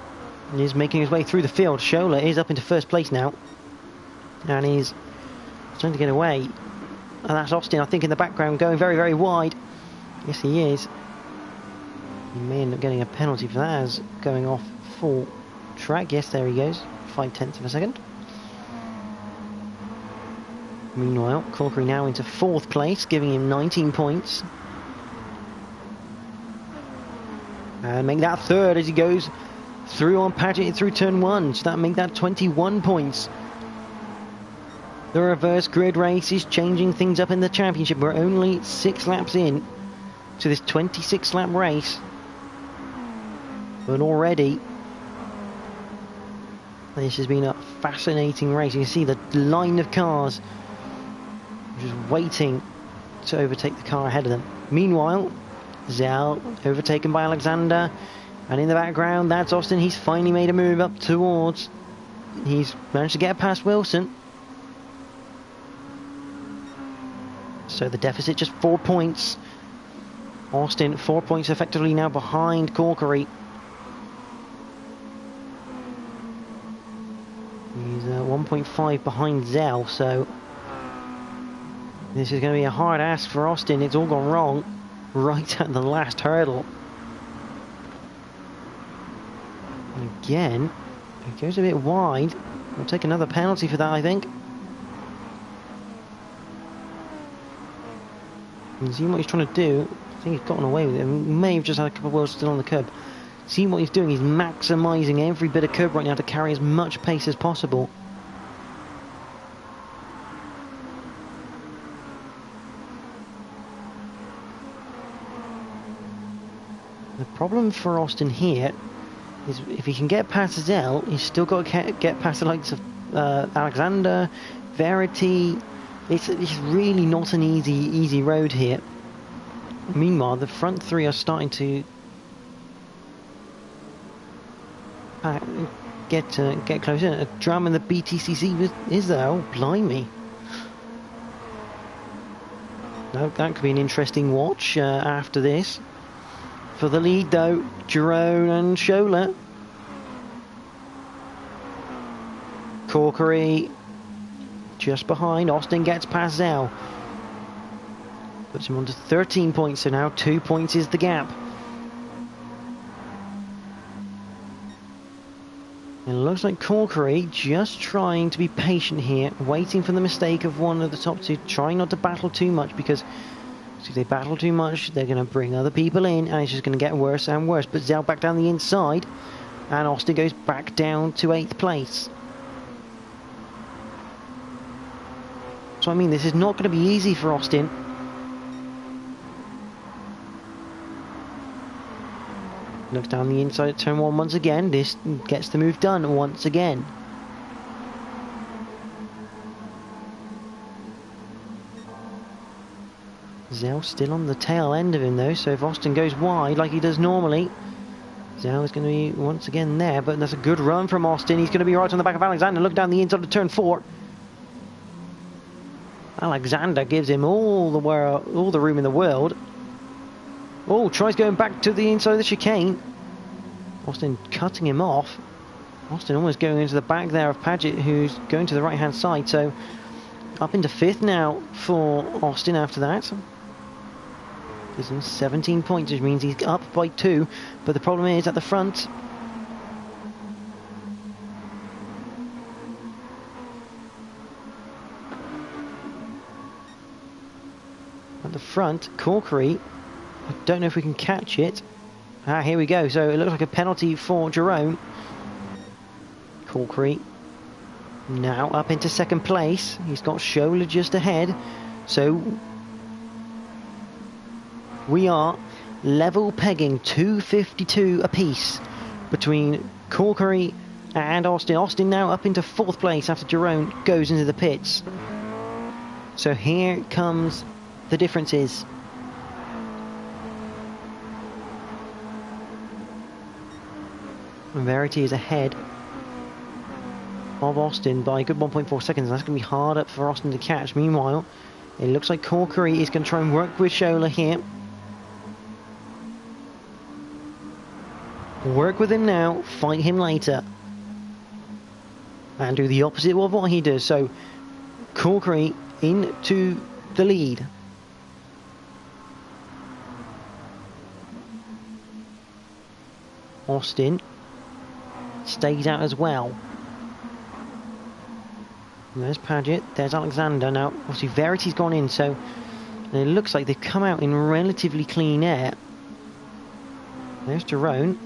is making his way through the field. Schola is up into 1st place now, and he's trying to get away. And that's Austin, I think, in the background, going very, very wide. Yes, he is. He may end up getting a penalty for that, as going off full track. Yes, there he goes. 0.5 of a second. Meanwhile, Corkery now into 4th place, giving him 19 points. And make that 3rd as he goes through on Paget through turn 1. So that make that 21 points. The reverse grid race is changing things up in the championship. We're only 6 laps in to this 26 lap race, but already this has been a fascinating race. You can see the line of cars just waiting to overtake the car ahead of them. Meanwhile, Zell overtaken by Alexander, and in the background, that's Austin. He's finally made a move up towards. He's managed to get past Wilson. So the deficit just 4 points. Austin 4 points effectively now behind Corkery. He's 1.5 behind Zell, so this is going to be a hard ask for Austin. It's all gone wrong right at the last hurdle. And again, it goes a bit wide. We'll take another penalty for that, I think. And seeing what he's trying to do, I think he's gotten away with it. He may have just had a couple of wheels still on the curb. Seeing what he's doing, he's maximising every bit of curb right now to carry as much pace as possible. The problem for Austin here is if he can get past Zell, he's still got to get past the likes of Alexander, Verity. It's really not an easy road here. Meanwhile, the front three are starting to get close in. A drum in the BTCC is there. Oh, blimey. No, that could be an interesting watch after this. For the lead though, Jerome and Schola. Corkery just behind. Austin gets past Zell. Puts him on to 13 points, so now 2 points is the gap. It looks like Corkery just trying to be patient here, waiting for the mistake of one of the top two, trying not to battle too much, because if they battle too much, they're going to bring other people in, and it's just going to get worse and worse. But Zell back down the inside, and Austin goes back down to 8th place. So I mean, this is not going to be easy for Austin. Looks down the inside at turn 1 once again. This gets the move done once again. Zell still on the tail end of him though, so if Austin goes wide like he does normally, Zell is going to be once again there, but that's a good run from Austin. He's going to be right on the back of Alexander. Look down the inside of turn 4. Alexander gives him all the room in the world. Oh, tries going back to the inside of the chicane. Austin cutting him off. Austin almost going into the back there of Paget, who's going to the right hand side, so up into 5th now for Austin after that. Gives him 17 points, which means he's up by 2, but the problem is at the front. At the front, Corkery, I don't know if we can catch it. Ah, here we go. So it looks like a penalty for Jerome. Corkery now up into 2nd place. He's got Schola just ahead. So we are level pegging 252 apiece between Corkery and Austin. Austin now up into 4th place after Jerome goes into the pits. So here comes the differences. Verity is ahead of Austin by a good 1.4 seconds. That's going to be hard up for Austin to catch. Meanwhile, it looks like Corkery is going to try and work with Schola here. Work with him now, fight him later. And do the opposite of what he does. So, Corkery into the lead. Austin stays out as well. And there's Paget, there's Alexander. Now, obviously, Verity's gone in, so it looks like they've come out in relatively clean air. There's Jerome,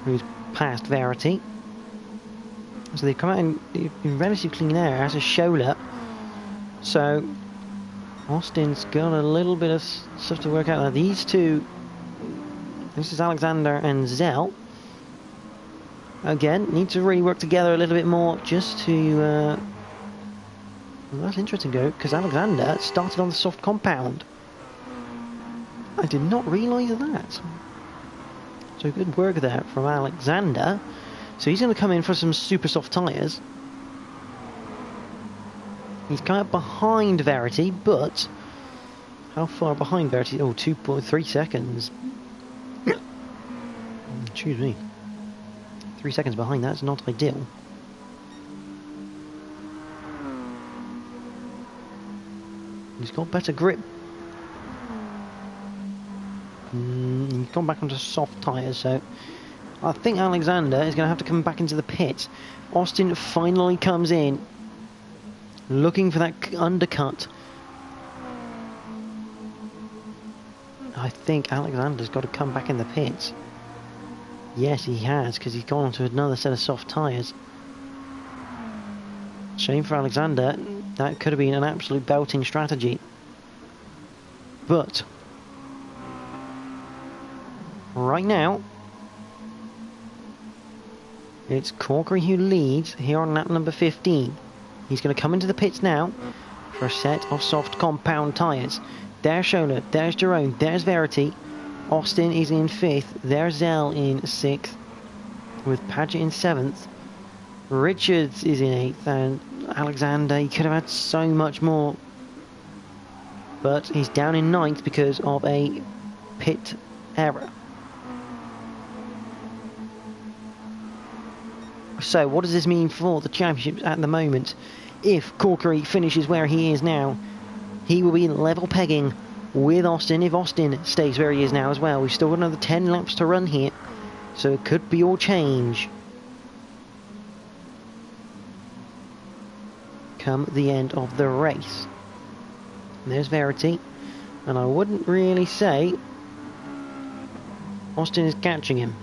who's past Verity. So they've come out in relatively clean air, as is Schola. So, Austin's got a little bit of stuff to work out. Now, these two, this is Alexander and Zell. Again, need to really work together a little bit more just to... well, that's interesting, though, because Alexander started on the soft compound. I did not realise that. So good work there from Alexander. So he's going to come in for some super soft tyres. He's kind of behind Verity, but how far behind Verity? Oh, 2.3 seconds. Excuse me. 3 seconds behind, that's not ideal. He's got better grip. He's gone back onto soft tyres, so I think Alexander is going to have to come back into the pit. Austin finally comes in, looking for that undercut. I think Alexander's got to come back in the pit. Yes, he has, because he's gone onto another set of soft tyres. Shame for Alexander. That could have been an absolute belting strategy. But right now, it's Corkery who leads here on lap number 15. He's going to come into the pits now for a set of soft compound tyres. There's Scholler, there's Jerome, there's Verity. Austin is in 5th, there's Zell in 6th, with Paget in 7th. Richards is in 8th, and Alexander, he could have had so much more. But he's down in 9th because of a pit error. So what does this mean for the championships at the moment? If Corkery finishes where he is now, he will be level pegging with Austin. If Austin stays where he is now as well, we've still got another 10 laps to run here, so it could be all change come the end of the race. There's Verity, and I wouldn't really say Austin is catching him,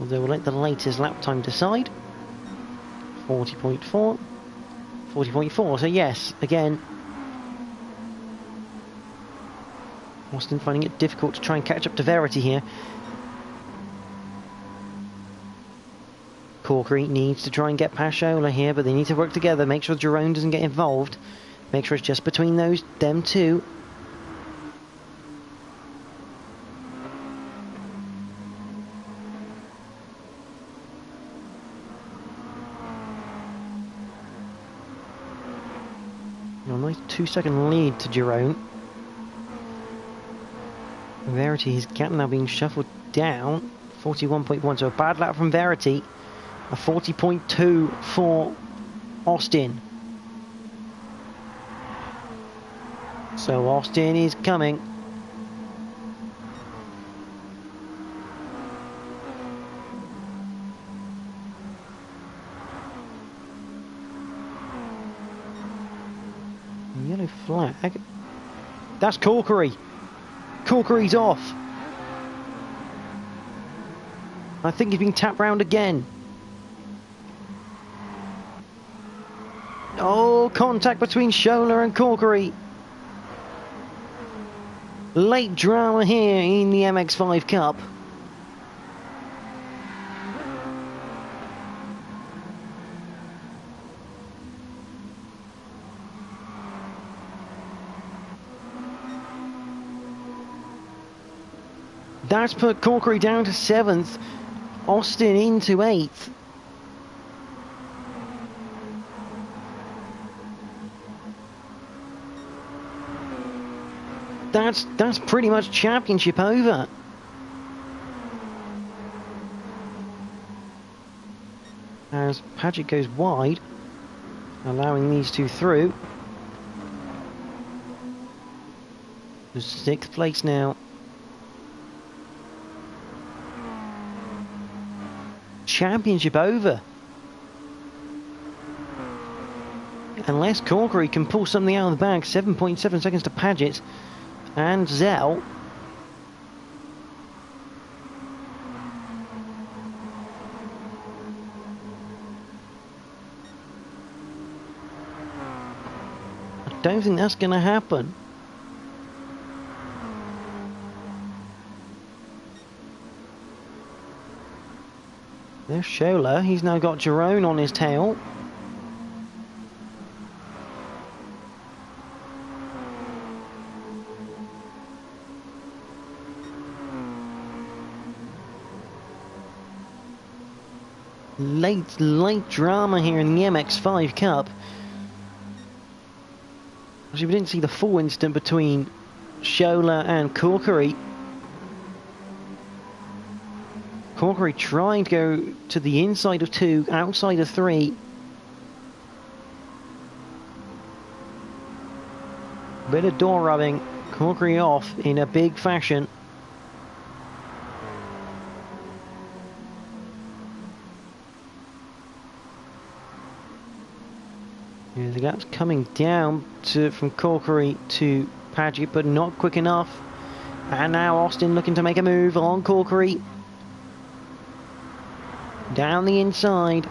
although we'll let the latest lap time decide. 40.4, 40.4, so yes, again, Austin finding it difficult to try and catch up to Verity here. Corkery needs to try and get past Scholler here, but they need to work together, make sure Jerome doesn't get involved, make sure it's just between them two. A nice 2-second lead to Jerome. Verity, his gap now being shuffled down, 41.1, so a bad lap from Verity, a 40.2 for Austin. So Austin is coming. Yellow flag. That's Corkery. Corkery's off. I think he's been tapped round again. Oh, contact between Scholler and Corkery. Late drama here in the MX-5 Cup. That's put Corkery down to 7th, Austin into 8th. That's pretty much championship over. As Paget goes wide, allowing these two through. The 6th place now. Championship over. Unless Corkery can pull something out of the bag. 7.7 seconds to Paget and Zell. I don't think that's going to happen. There's Scholler. He's now got Jerome on his tail. late drama here in the MX-5 Cup. Actually, we didn't see the full incident between Shola and Corkery. Corkery trying to go to the inside of 2, outside of 3. Bit of door rubbing. Corkery off in a big fashion. Yeah, the gap's coming down from Corkery to Paget, but not quick enough. And now Austin looking to make a move on Corkery. Down the inside.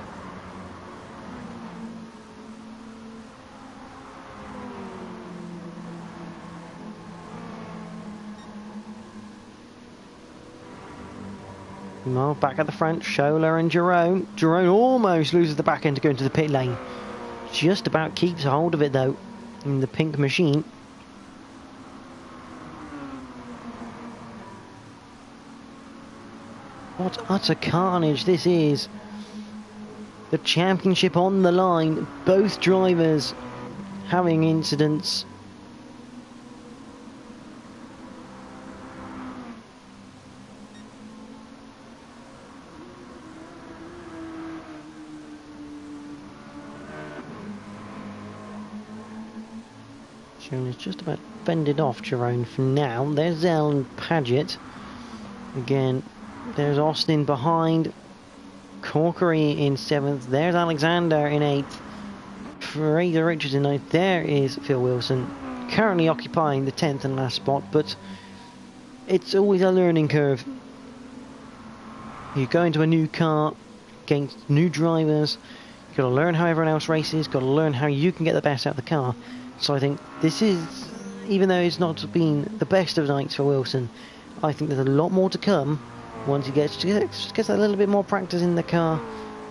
Well, back at the front, Shola and Jerome. Jerome almost loses the back end to go into the pit lane. Just about keeps hold of it though, in the pink machine. What utter carnage this is. The championship on the line, both drivers having incidents. Jerome is just about fended off Jerome for now. There's Zell and Paget. Again, there's Austin behind. Corkery in 7th. There's Alexander in 8th. Fraser Richards in 9th. There is Phil Wilson, currently occupying the 10th and last spot, but it's always a learning curve. You go into a new car against new drivers. You've got to learn how everyone else races. Got to learn how you can get the best out of the car. So I think this is, even though it's not been the best of nights for Wilson, I think there's a lot more to come once he gets a little bit more practice in the car,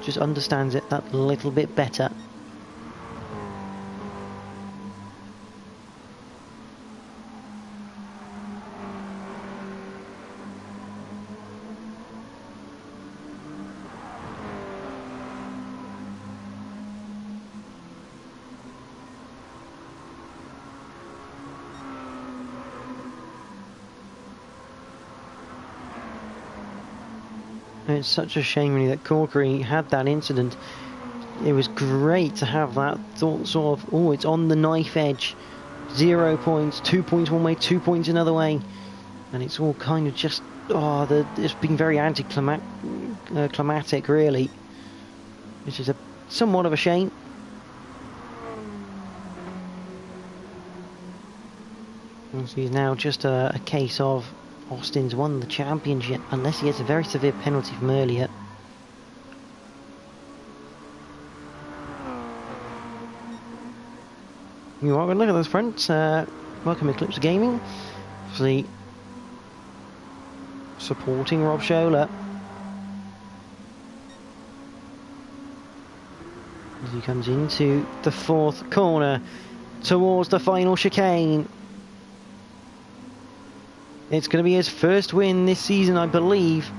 just understands it that little bit better. It's such a shame really that Corkery had that incident. It was great to have that sort of, oh, it's on the knife edge. 0 points, 2 points one way, 2 points another way. And it's all kind of just, it's been very anticlimactic really. Which is somewhat of a shame. And so he's now just a case of Austin's won the championship, unless he gets a very severe penalty from earlier. You are going to look at those fronts. Welcome Eclipse Gaming. Obviously supporting Rob Shola. As he comes into the 4th corner towards the final chicane. It's going to be his first win this season, I believe.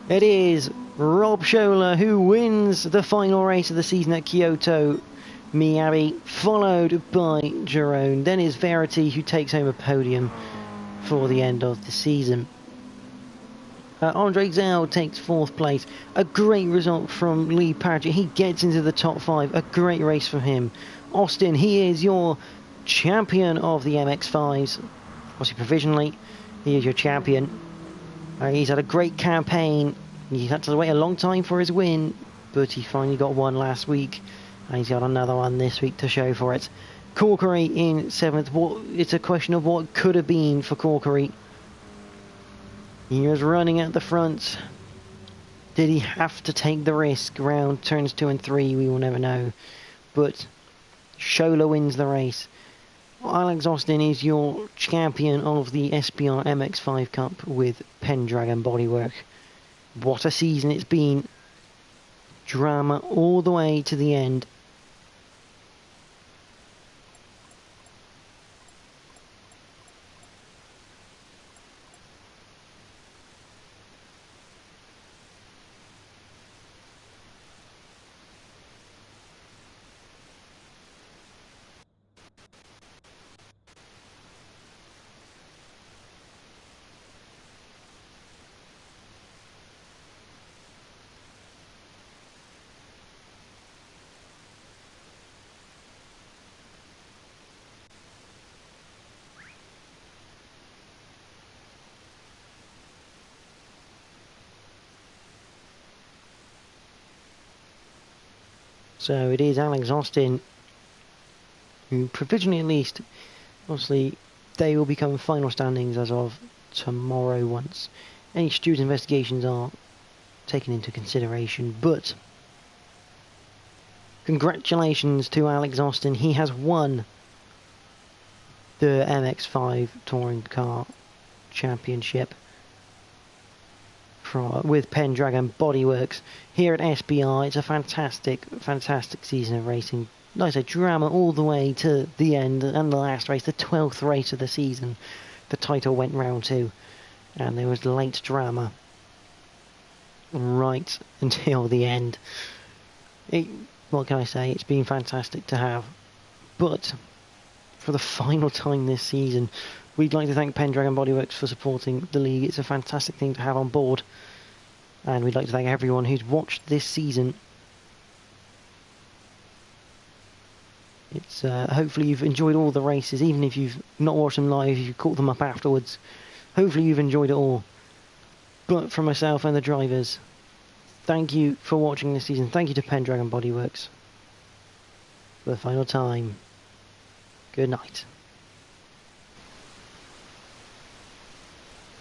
It is Rob Shola who wins the final race of the season at Kyoto. Miyabi, followed by Jerome. Then is Verity who takes home a podium for the end of the season. Andre Zell takes 4th place. A great result from Lee Paget. He gets into the top 5. A great race from him. Austin, he is your champion of the MX-5s. Obviously provisionally, he is your champion. He's had a great campaign. He had to wait a long time for his win, but he finally got one last week, and he's got another one this week to show for it. Corkery in 7th. It's a question of what could have been for Corkery. He was running at the front. Did he have to take the risk around turns 2 and 3? We will never know. But Shola wins the race. Alex Austin is your champion of the SBR MX-5 Cup with Pendragon Bodyworks. What a season it's been. Drama all the way to the end. So it is Alex Austin, who provisionally at least, obviously, they will become final standings as of tomorrow once any student investigations are taken into consideration. But congratulations to Alex Austin. He has won the MX-5 Touring Car Championship with Pendragon Bodyworks here at SBR. It's a fantastic season of racing. Like I said, drama all the way to the end, and the last race, the 12th race of the season, the title went round to, and there was late drama right until the end. What can I say? It's been fantastic to have. But for the final time this season, we'd like to thank Pendragon Bodyworks for supporting the league. It's a fantastic thing to have on board. And we'd like to thank everyone who's watched this season. It's hopefully you've enjoyed all the races, even if you've not watched them live, if you've caught them up afterwards. Hopefully you've enjoyed it all. But from myself and the drivers, thank you for watching this season. Thank you to Pendragon Bodyworks. For the final time, good night.